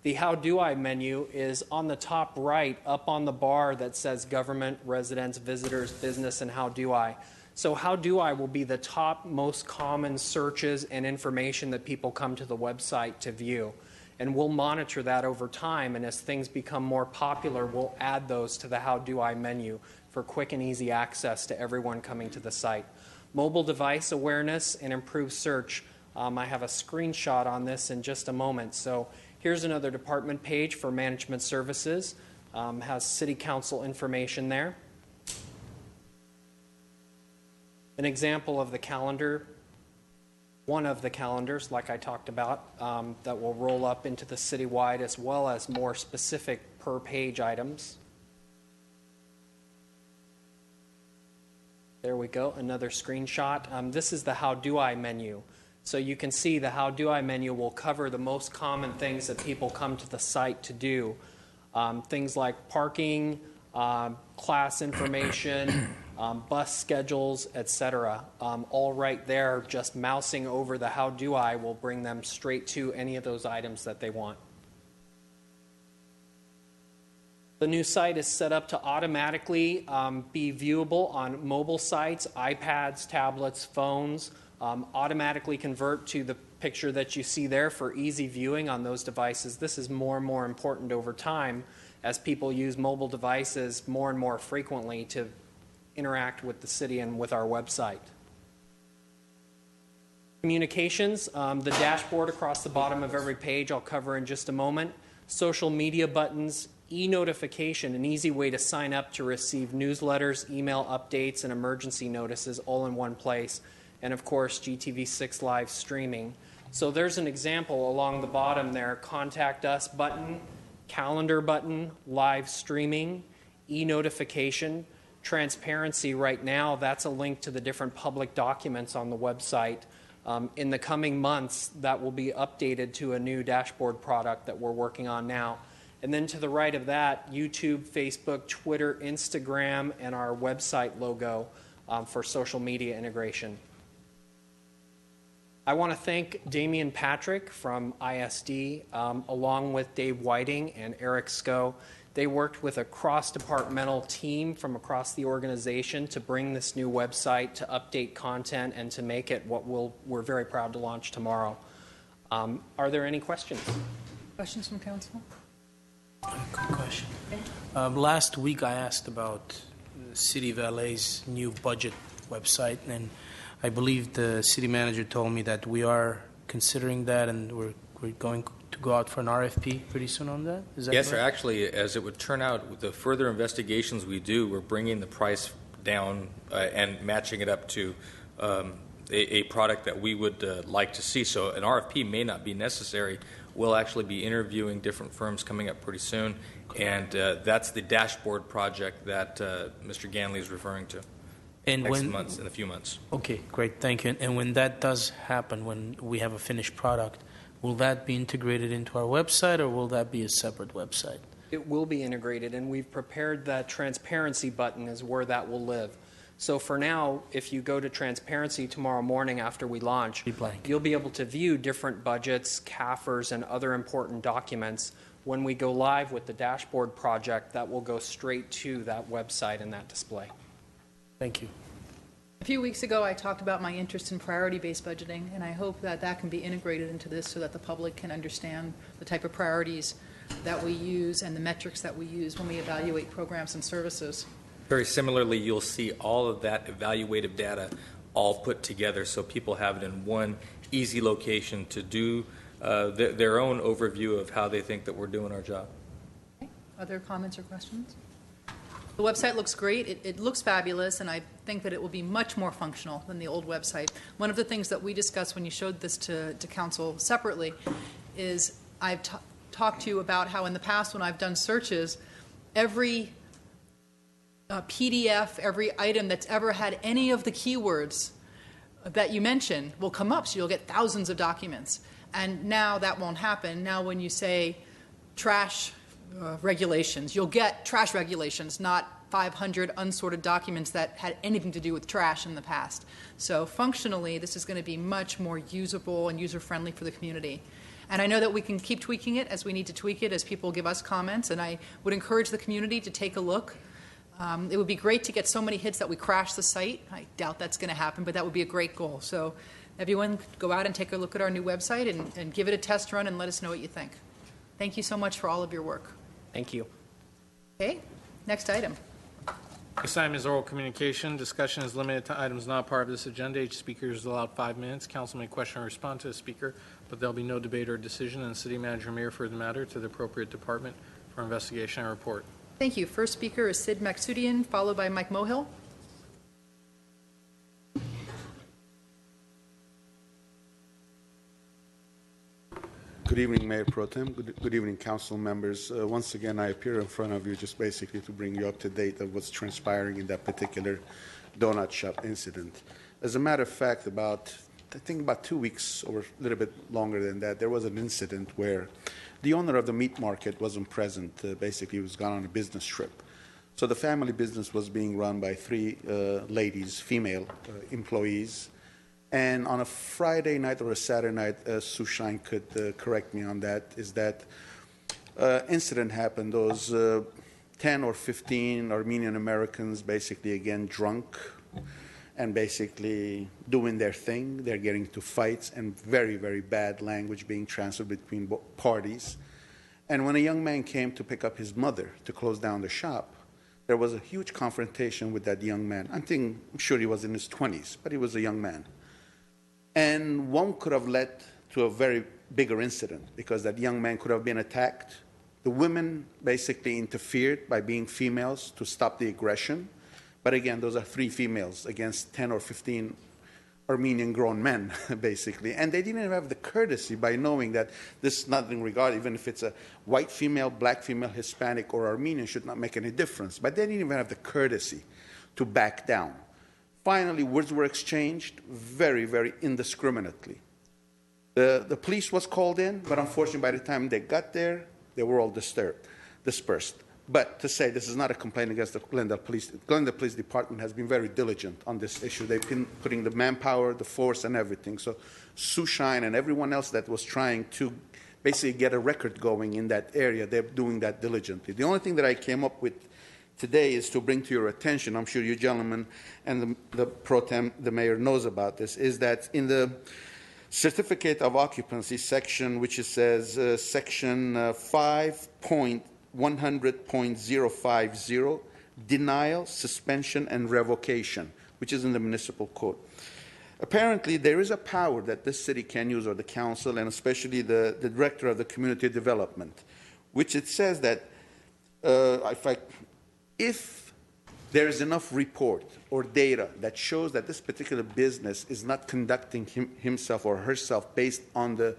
The How Do I menu is on the top right, up on the bar that says government, residents, visitors, business, and How Do I. So How Do I will be the top most common searches and information that people come to the website to view. And we'll monitor that over time, and as things become more popular, we'll add those to the How Do I menu for quick and easy access to everyone coming to the site. Mobile device awareness and improved search. I have a screenshot on this in just a moment. So here's another department page for management services. Has city council information there. An example of the calendar. One of the calendars, like I talked about, that will roll up into the citywide, as well as more specific per page items. There we go, another screenshot. This is the How Do I menu. So you can see the How Do I menu will cover the most common things that people come to the site to do. Things like parking, class information, bus schedules, etc. All right there, just mousing over the How Do I will bring them straight to any of those items that they want. The new site is set up to automatically be viewable on mobile sites, iPads, tablets, phones, automatically convert to the picture that you see there for easy viewing on those devices. This is more and more important over time as people use mobile devices more and more frequently to interact with the city and with our website. Communications, the dashboard across the bottom of every page I'll cover in just a moment. Social media buttons, e-notification, an easy way to sign up to receive newsletters, email updates, and emergency notices all in one place. And of course, GTV6 live streaming. So there's an example along the bottom there: Contact Us button, calendar button, live streaming, e-notification, transparency right now, that's a link to the different public documents on the website. In the coming months, that will be updated to a new dashboard product that we're working on now. And then to the right of that, YouTube, Facebook, Twitter, Instagram, and our website logo for social media integration. I want to thank Damian Patrick from ISD, along with Dave Whiting and Eric Sco. They worked with a cross-departmental team from across the organization to bring this new website, to update content, and to make it what we're very proud to launch tomorrow. Are there any questions? Questions from council? Quick question. Last week I asked about the City of LA's new budget website, and I believe the city manager told me that we are considering that, and we're going to go out for an RFP pretty soon on that. Is that yes, sir. correct? Actually, as it would turn out, with the further investigations we do, we're bringing the price down and matching it up to a product that we would like to see. So an RFP may not be necessary. We'll actually be interviewing different firms coming up pretty soon, and that's the dashboard project that Mr. Ganley is referring to. In a few months. Okay, great, thank you. And when that does happen, when we have a finished product, will that be integrated into our website, or will that be a separate website? It will be integrated, and we've prepared that transparency button as where that will live. So for now, if you go to transparency tomorrow morning after we launch, you'll be able to view different budgets, CAFRs, and other important documents. When we go live with the dashboard project, that will go straight to that website and that display. Thank you. A few weeks ago, I talked about my interest in priority-based budgeting, and I hope that that can be integrated into this so that the public can understand the type of priorities that we use and the metrics that we use when we evaluate programs and services. Very similarly, you'll see all of that evaluative data all put together so people have it in one easy location to do their own overview of how they think that we're doing our job. Okay. Other comments or questions? The website looks great. It looks fabulous, and I think that it will be much more functional than the old website. One of the things that we discussed when you showed this to council separately is I've talked to you about how in the past when I've done searches, every PDF, every item that's ever had any of the keywords that you mentioned will come up, so you'll get thousands of documents. And now that won't happen. Now when you say trash regulations, you'll get trash regulations, not 500 unsorted documents that had anything to do with trash in the past. So functionally, this is going to be much more usable and user-friendly for the community. And I know that we can keep tweaking it as we need to tweak it as people give us comments, and I would encourage the community to take a look. It would be great to get so many hits that we crash the site. I doubt that's going to happen, but that would be a great goal. So everyone go out and take a look at our new website and give it a test run and let us know what you think. Thank you so much for all of your work. Thank you. Okay, next item. This item is oral communication. Discussion is limited to items not part of this agenda. Each speaker is allowed 5 minutes. Council may question or respond to the speaker, but there'll be no debate or decision, and the city manager may refer the matter to the appropriate department for investigation and report. Thank you. First speaker is Sid Maksudian, followed by Mike Mohill. Good evening, Mayor Pro Tem. Good evening, council members. Once again, I appear in front of you just basically to bring you up to date of what's transpiring in that particular donut shop incident. As a matter of fact, I think about 2 weeks or a little bit longer than that, there was an incident where the owner of the meat market wasn't present. Basically, he was gone on a business trip. So the family business was being run by 3 ladies, female employees. And on a Friday night or a Saturday night, Sushine could correct me on that, is that incident happened. Those 10 or 15 Armenian Americans basically, again, drunk and basically doing their thing. They're getting into fights and very, very bad language being transferred between parties. And when a young man came to pick up his mother to close down the shop, there was a huge confrontation with that young man. I'm sure he was in his 20s, but he was a young man. And one could have led to a very bigger incident because that young man could have been attacked. The women basically interfered by being females to stop the aggression. But again, those are 3 females against 10 or 15 Armenian grown men, basically. And they didn't even have the courtesy by knowing that this is nothing regarded, even if it's a white female, black female, Hispanic, or Armenian, should not make any difference. But they didn't even have the courtesy to back down. Finally, words were exchanged very, very indiscriminately. The police was called in, but unfortunately, by the time they got there, they were all dispersed. But to say this is not a complaint against the Glendale Police Department has been very diligent on this issue. They've been putting the manpower, the force, and everything. So Sue Shine and everyone else that was trying to basically get a record going in that area, they're doing that diligently. The only thing that I came up with today is to bring to your attention, I'm sure you gentlemen and the pro tem, the mayor knows about this, is that in the certificate of occupancy section, which it says section 5.100.050, denial, suspension, and revocation, which is in the municipal code. Apparently, there is a power that this city can use, or the council, and especially the director of the community development, which it says that if there is enough report or data that shows that this particular business is not conducting himself or herself based on the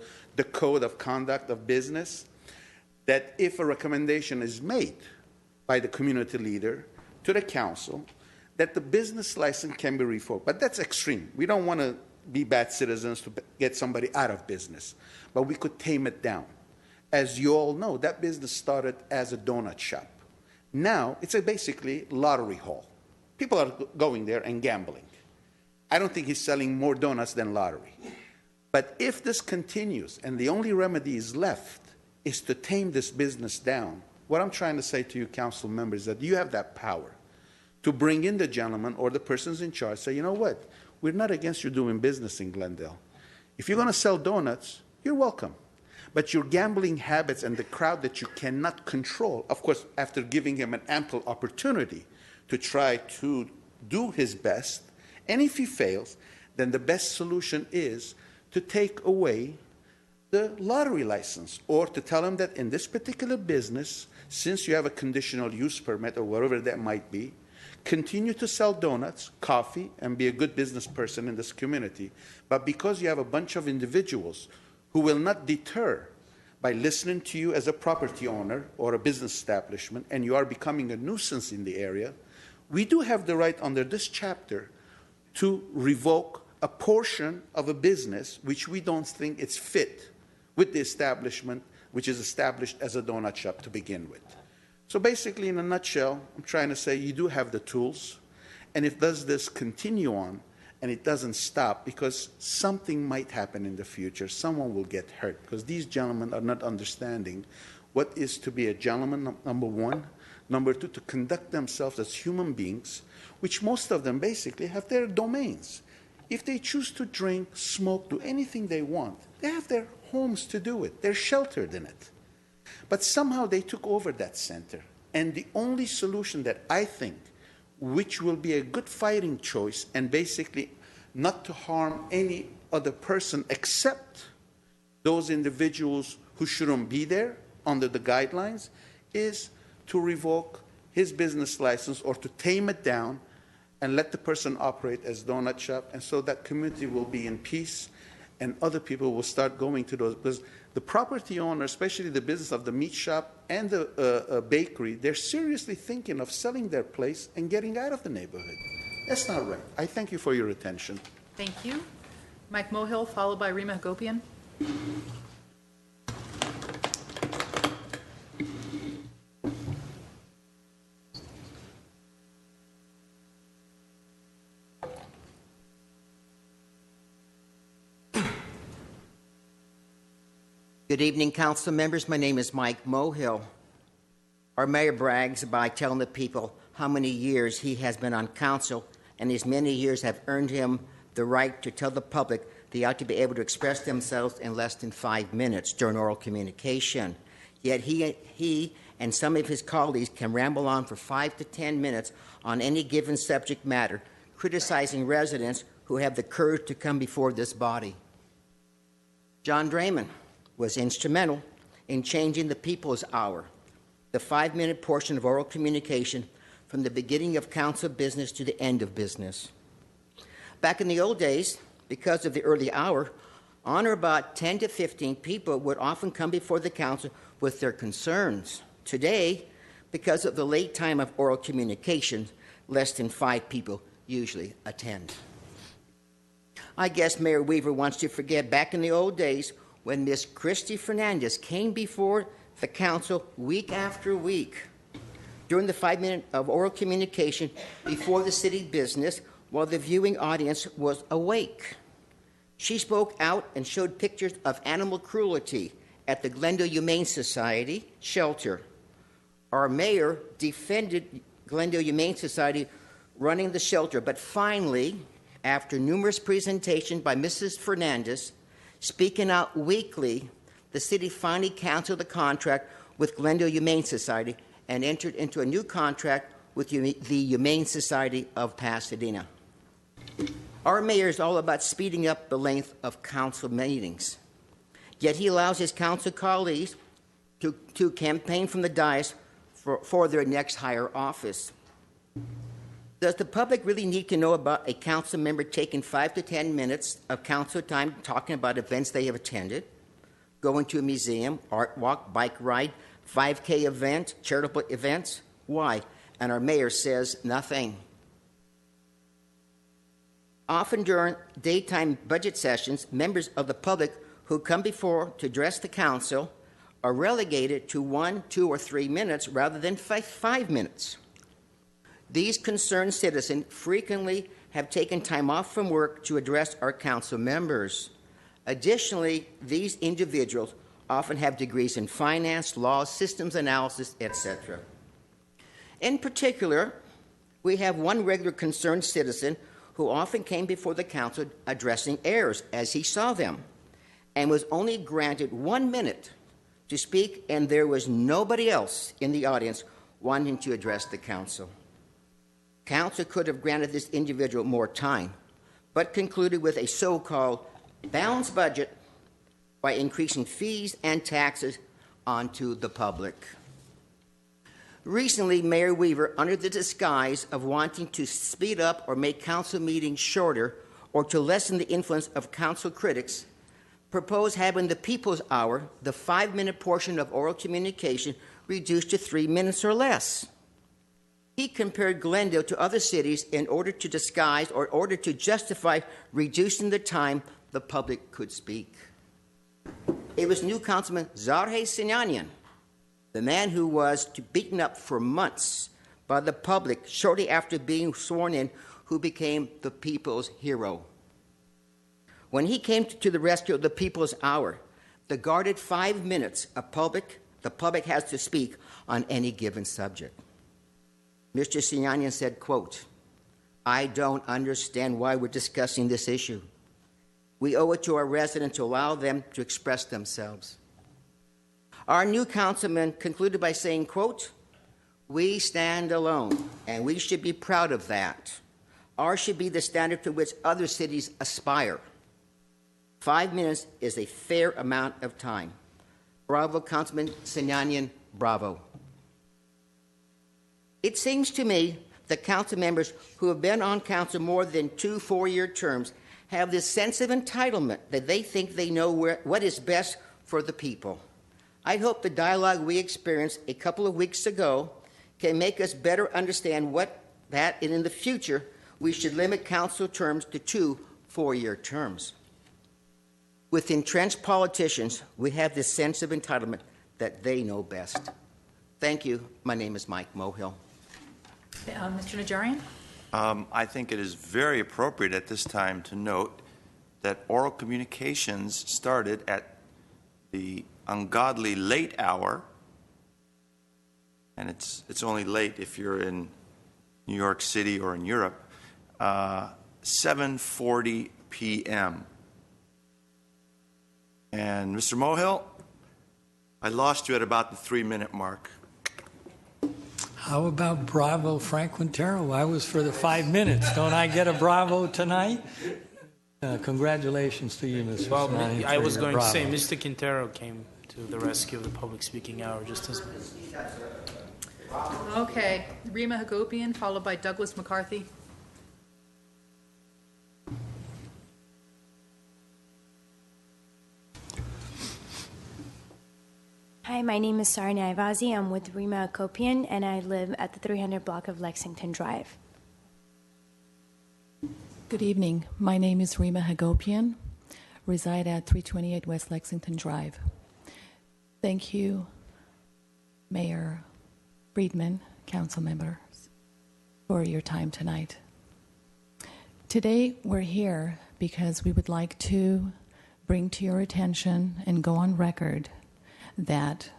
code of conduct of business, that if a recommendation is made by the community leader to the council, that the business license can be revoked. But that's extreme. We don't want to be bad citizens to get somebody out of business, but we could tame it down. As you all know, that business started as a donut shop. Now, it's basically lottery hall. People are going there and gambling. I don't think he's selling more donuts than lottery. But if this continues and the only remedy is left is to tame this business down, what I'm trying to say to you, council members, is that you have that power to bring in the gentleman or the persons in charge, say, you know what, we're not against you doing business in Glendale. If you're going to sell donuts, you're welcome. But your gambling habits and the crowd that you cannot control, of course, after giving him an ample opportunity to try to do his best, and if he fails, then the best solution is to take away the lottery license, or to tell him that in this particular business, since you have a conditional use permit or whatever that might be, continue to sell donuts, coffee, and be a good business person in this community. But because you have a bunch of individuals who will not deter by listening to you as a property owner or a business establishment, and you are becoming a nuisance in the area, we do have the right under this chapter to revoke a portion of a business which we don't think it's fit with the establishment which is established as a donut shop to begin with. So basically, in a nutshell, I'm trying to say you do have the tools, and if does this continue on and it doesn't stop, because something might happen in the future, someone will get hurt, because these gentlemen are not understanding what is to be a gentleman, number one. Number two, to conduct themselves as human beings, which most of them basically have their domains. If they choose to drink, smoke, do anything they want, they have their homes to do it. They're sheltered in it. But somehow they took over that center. And the only solution that I think, which will be a good fighting choice, and basically not to harm any other person except those individuals who shouldn't be there under the guidelines, is to revoke his business license or to tame it down and let the person operate as donut shop, and so that community will be in peace and other people will start going to those. Because the property owner, especially the business of the meat shop and the bakery, they're seriously thinking of selling their place and getting out of the neighborhood. That's not right. I thank you for your attention. Thank you. Mike Mohill, followed by Rima Hagopian. Good evening, council members. My name is Mike Mohill. Our mayor brags by telling the people how many years he has been on council, and these many years have earned him the right to tell the public they ought to be able to express themselves in less than 5 minutes during oral communication. Yet he and some of his colleagues can ramble on for 5 to 10 minutes on any given subject matter, criticizing residents who have the courage to come before this body. John Draymond was instrumental in changing the People's Hour, the 5-minute portion of oral communication from the beginning of council business to the end of business. Back in the old days, because of the early hour, on or about 10 to 15 people would often come before the council with their concerns. Today, because of the late time of oral communication, less than 5 people usually attend. I guess Mayor Weaver wants to forget back in the old days when Miss Christy Fernandez came before the council week after week during the 5 minutes of oral communication before the city business while the viewing audience was awake. She spoke out and showed pictures of animal cruelty at the Glendale Humane Society shelter. Our mayor defended Glendale Humane Society running the shelter, but finally, after numerous presentations by Mrs. Fernandez, speaking out weekly, the city finally canceled the contract with Glendale Humane Society and entered into a new contract with the Humane Society of Pasadena. Our mayor is all about speeding up the length of council meetings, yet he allows his council colleagues to campaign from the dais for their next higher office. Does the public really need to know about a council member taking 5 to 10 minutes of council time talking about events they have attended, going to a museum, art walk, bike ride, 5K event, charitable events? Why? And our mayor says nothing. Often during daytime budget sessions, members of the public who come before to address the council are relegated to 1, 2, or 3 minutes rather than 5 minutes. These concerned citizens frequently have taken time off from work to address our council members. Additionally, these individuals often have degrees in finance, law, systems analysis, etc. In particular, we have one regular concerned citizen who often came before the council addressing errors as he saw them and was only granted 1 minute to speak, and there was nobody else in the audience wanting to address the council. Council could have granted this individual more time, but concluded with a so-called balanced budget by increasing fees and taxes onto the public. Recently, Mayor Weaver, under the disguise of wanting to speed up or make council meetings shorter or to lessen the influence of council critics, proposed having the People's Hour, the 5-minute portion of oral communication, reduced to 3 minutes or less. He compared Glendale to other cities in order to disguise or in order to justify reducing the time the public could speak. It was new Councilman Zarhe Sinanian, the man who was beaten up for months by the public shortly after being sworn in, who became the people's hero. When he came to the rescue of the People's Hour, the guarded 5 minutes the public has to speak on any given subject. Mr. Sinanian said, quote, "I don't understand why we're discussing this issue. We owe it to our residents to allow them to express themselves." Our new councilman concluded by saying, quote, "We stand alone, and we should be proud of that. Ours should be the standard to which other cities aspire. 5 minutes is a fair amount of time." Bravo, Councilman Sinanian, bravo. It seems to me that council members who have been on council more than 2 4-year terms have this sense of entitlement that they think they know what is best for the people. I hope the dialogue we experienced a couple of weeks ago can make us better understand and in the future we should limit council terms to 2 4-year terms. With entrenched politicians, we have this sense of entitlement that they know best. Thank you. My name is Mike Mohill. Mr. Najarian? I think it is very appropriate at this time to note that oral communications started at the ungodly late hour, and it's only late if you're in New York City or in Europe, 7:40 p.m. And Mr. Mohill, I lost you at about the 3-minute mark. How about bravo, Frank Quintero? I was for the 5 minutes. Don't I get a bravo tonight? Congratulations to you, Mr. Well, Sinani, I for was your going bravo. to say, Mr. Quintero came to the rescue of the public speaking hour just as Okay, Rima Hagopian, followed by Douglas McCarthy. Hi, my name is Sarnia Ivazi. I'm with Rima Akopian, and I live at the 300 block of Lexington Drive. Good evening. My name is Rima Hagopian, reside at 328 West Lexington Drive. Thank you, Mayor Friedman, council members, for your time tonight. Today, we're here because we would like to bring to your attention and go on record that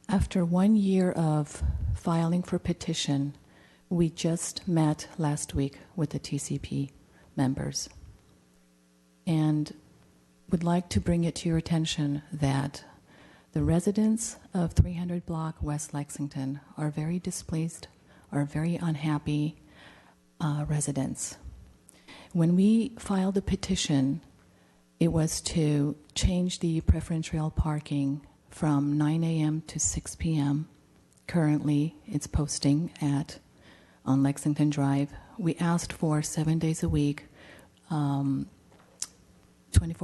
after 1 year of filing for petition, we just met last week with the TCP members and would like to bring it to your attention that the residents of 300 block West Lexington are very displeased, are very unhappy residents. When we filed the petition, it was to change the preferential parking from 9 a.m. to 6 p.m. Currently, it's posting on Lexington Drive. We asked for 7 days a week, 24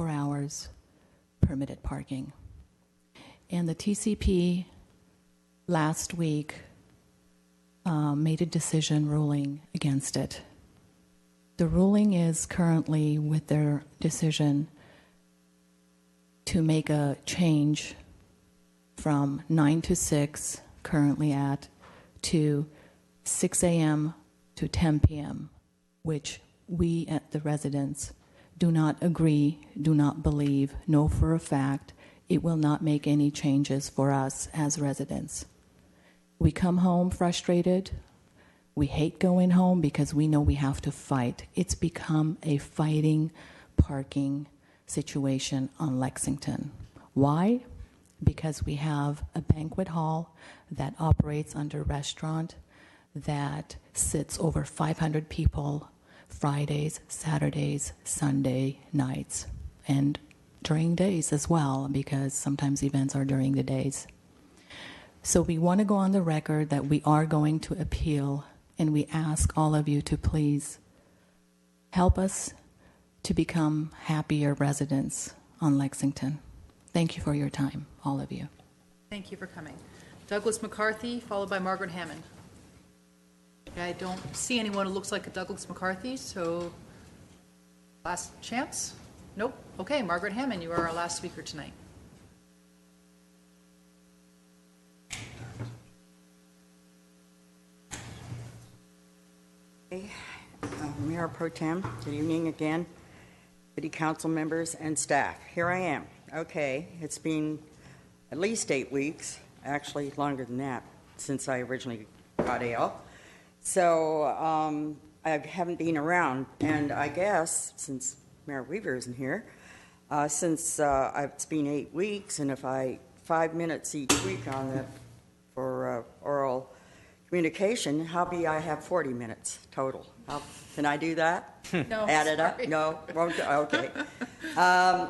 hours permitted parking. And the TCP last week made a decision ruling against it. The ruling is currently with their decision to make a change from 9 to 6, currently to 6 a.m. to 10 p.m., which we at the residents do not agree, do not believe, know for a fact it will not make any changes for us as residents. We come home frustrated. We hate going home because we know we have to fight. It's become a fighting parking situation on Lexington. Why? Because we have a banquet hall that operates under a restaurant that sits over 500 people Fridays, Saturdays, Sunday nights, and during days as well, because sometimes events are during the days. So we want to go on the record that we are going to appeal, and we ask all of you to please help us to become happier residents on Lexington. Thank you for your time, all of you. Thank you for coming. Douglas McCarthy, followed by Margaret Hammond. I don't see anyone who looks like a Douglas McCarthy, so last chance? Nope. Okay, Margaret Hammond, you are our last speaker tonight. Mayor Pro Tem, good evening again, city council members and staff. Here I am. Okay, it's been at least 8 weeks, actually longer than that, since I originally got ill. So I haven't been around, and I guess since Mayor Weaver isn't here, since it's been 8 weeks, and if 5 minutes each week on the for oral communication, I have 40 minutes total. Can I do that? No. Add it up? Sorry. No. Won't.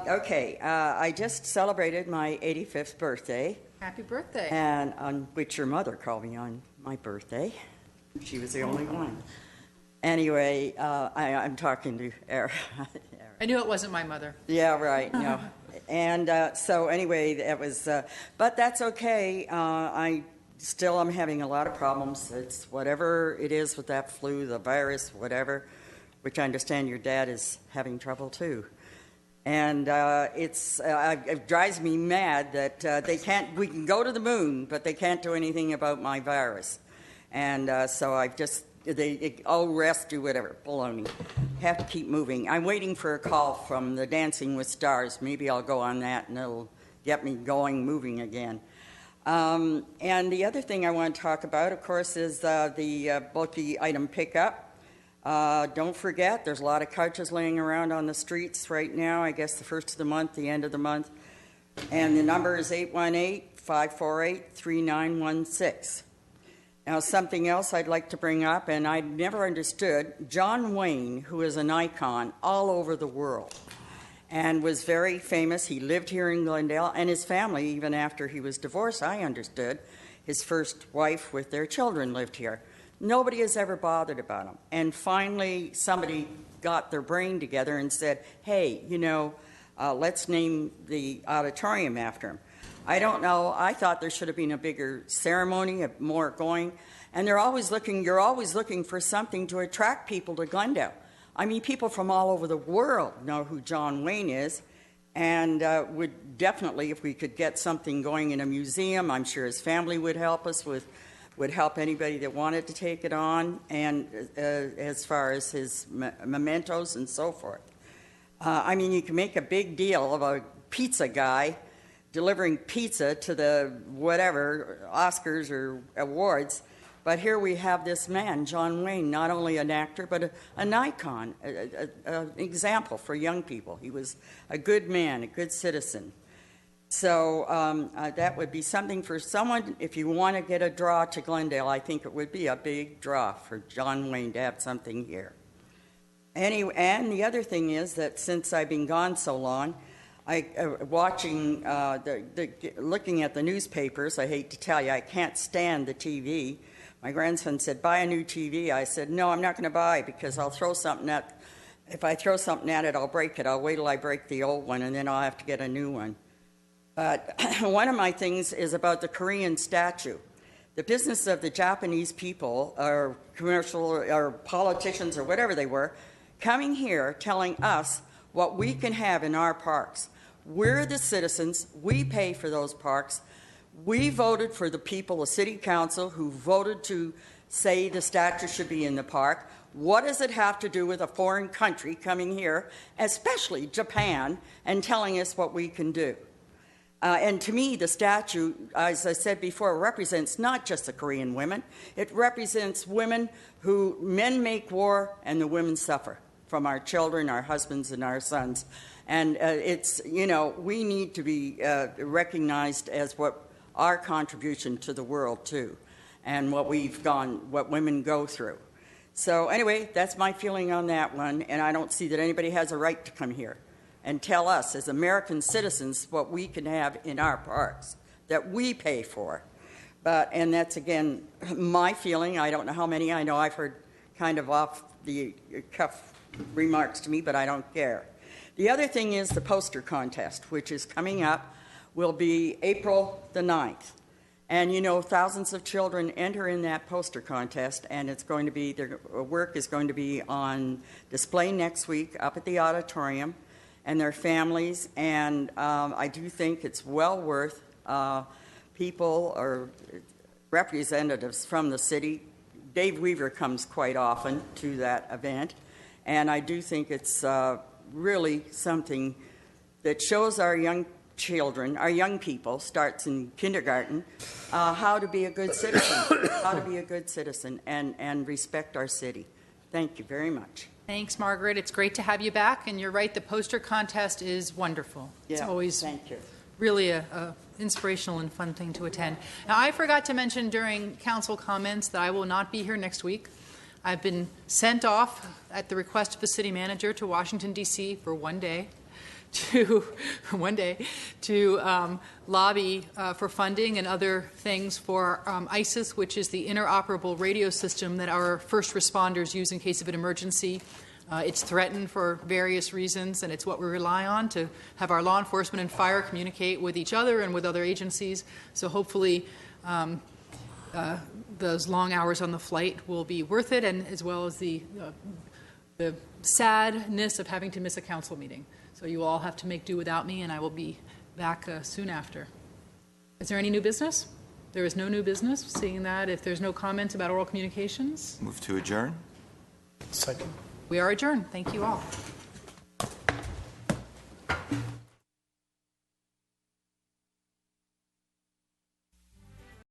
Okay. I just celebrated my 85th birthday. Happy birthday. And on which your mother called me on my birthday. She was the only one. Anyway, I'm talking to Eric. I knew it wasn't my mother. Yeah, right. No. And so anyway, that was, but that's okay. I still am having a lot of problems. It's whatever it is with that flu, the virus, whatever, which I understand your dad is having trouble too. And it drives me mad that we can go to the moon, but they can't do anything about my virus. And so I've just, rest, do whatever, baloney. Have to keep moving. I'm waiting for a call from the Dancing with Stars. Maybe I'll go on that and it'll get me going, moving again. And the other thing I want to talk about, of course, is the bulky item pickup. Don't forget, there's a lot of couches laying around on the streets right now. I guess the first of the month, the end of the month. And the number is 818-548-3916. Now, something else I'd like to bring up, and I never understood, John Wayne, who is an icon all over the world and was very famous. He lived here in Glendale, and his family, even after he was divorced, I understood, his first wife with their children lived here. Nobody has ever bothered about him. And finally, somebody got their brain together and said, hey, let's name the auditorium after him. I don't know. I thought there should have been a bigger ceremony, more going. And you're always looking for something to attract people to Glendale. I mean, people from all over the world know who John Wayne is, and would definitely, if we could get something going in a museum, I'm sure his family would help us with, would help anybody that wanted to take it on, and as far as his mementos and so forth. I mean, you can make a big deal of a pizza guy delivering pizza to the whatever, Oscars or awards, but here we have this man, John Wayne, not only an actor, but an icon, an example for young people. He was a good man, a good citizen. So that would be something for someone, if you want to get a draw to Glendale, I think it would be a big draw for John Wayne to have something here. Anyway, and the other thing is that since I've been gone so long, looking at the newspapers, I hate to tell you, I can't stand the TV. My grandson said, buy a new TV. I said, no, I'm not going to buy, because I'll throw something at, if I throw something at it, I'll break it. I'll wait till I break the old one, and then I'll have to get a new one. But one of my things is about the Korean statue. The business of the Japanese people, or commercial, or politicians, or whatever they were, coming here telling us what we can have in our parks. We're the citizens. We pay for those parks. We voted for the people, the city council, who voted to say the statue should be in the park. What does it have to do with a foreign country coming here, especially Japan, and telling us what we can do? And to me, the statue, as I said before, represents not just the Korean women. It represents women who men make war and the women suffer from our children, our husbands, and our sons. And it's, you know, we need to be recognized as what our contribution to the world, too, and what women go through. So anyway, that's my feeling on that one, and I don't see that anybody has a right to come here and tell us as American citizens what we can have in our parks that we pay for. And that's, again, my feeling. I don't know how many. I know I've heard kind of off the cuff remarks to me, but I don't care. The other thing is the poster contest, which is coming up, will be April the 9th. And, you know, thousands of children enter in that poster contest, and it's going to be, their work is going to be on display next week up at the auditorium, and their families, and I do think it's well worth people or representatives from the city. Dave Weaver comes quite often to that event, and I do think it's really something that shows our young children, our young people, starts in kindergarten, how to be a good citizen, and respect our city. Thank you very much. Thanks, Margaret. It's great to have you back, and you're right, the poster contest is wonderful. Yeah, it's always thank you. Really a inspirational and fun thing to attend. Now, I forgot to mention during council comments that I will not be here next week. I've been sent off at the request of the city manager to Washington, D.C. for one day to lobby for funding and other things for ISIS, which is the interoperable radio system that our first responders use in case of an emergency. It's threatened for various reasons, and it's what we rely on to have our law enforcement and fire communicate with each other and with other agencies. So hopefully those long hours on the flight will be worth it, and as well as the sadness of having to miss a council meeting. So you all have to make do without me, and I will be back soon after. Is there any new business? There is no new business. Seeing that, if there's no comments about oral communications. Move to adjourn. Second. We are adjourned. Thank you all.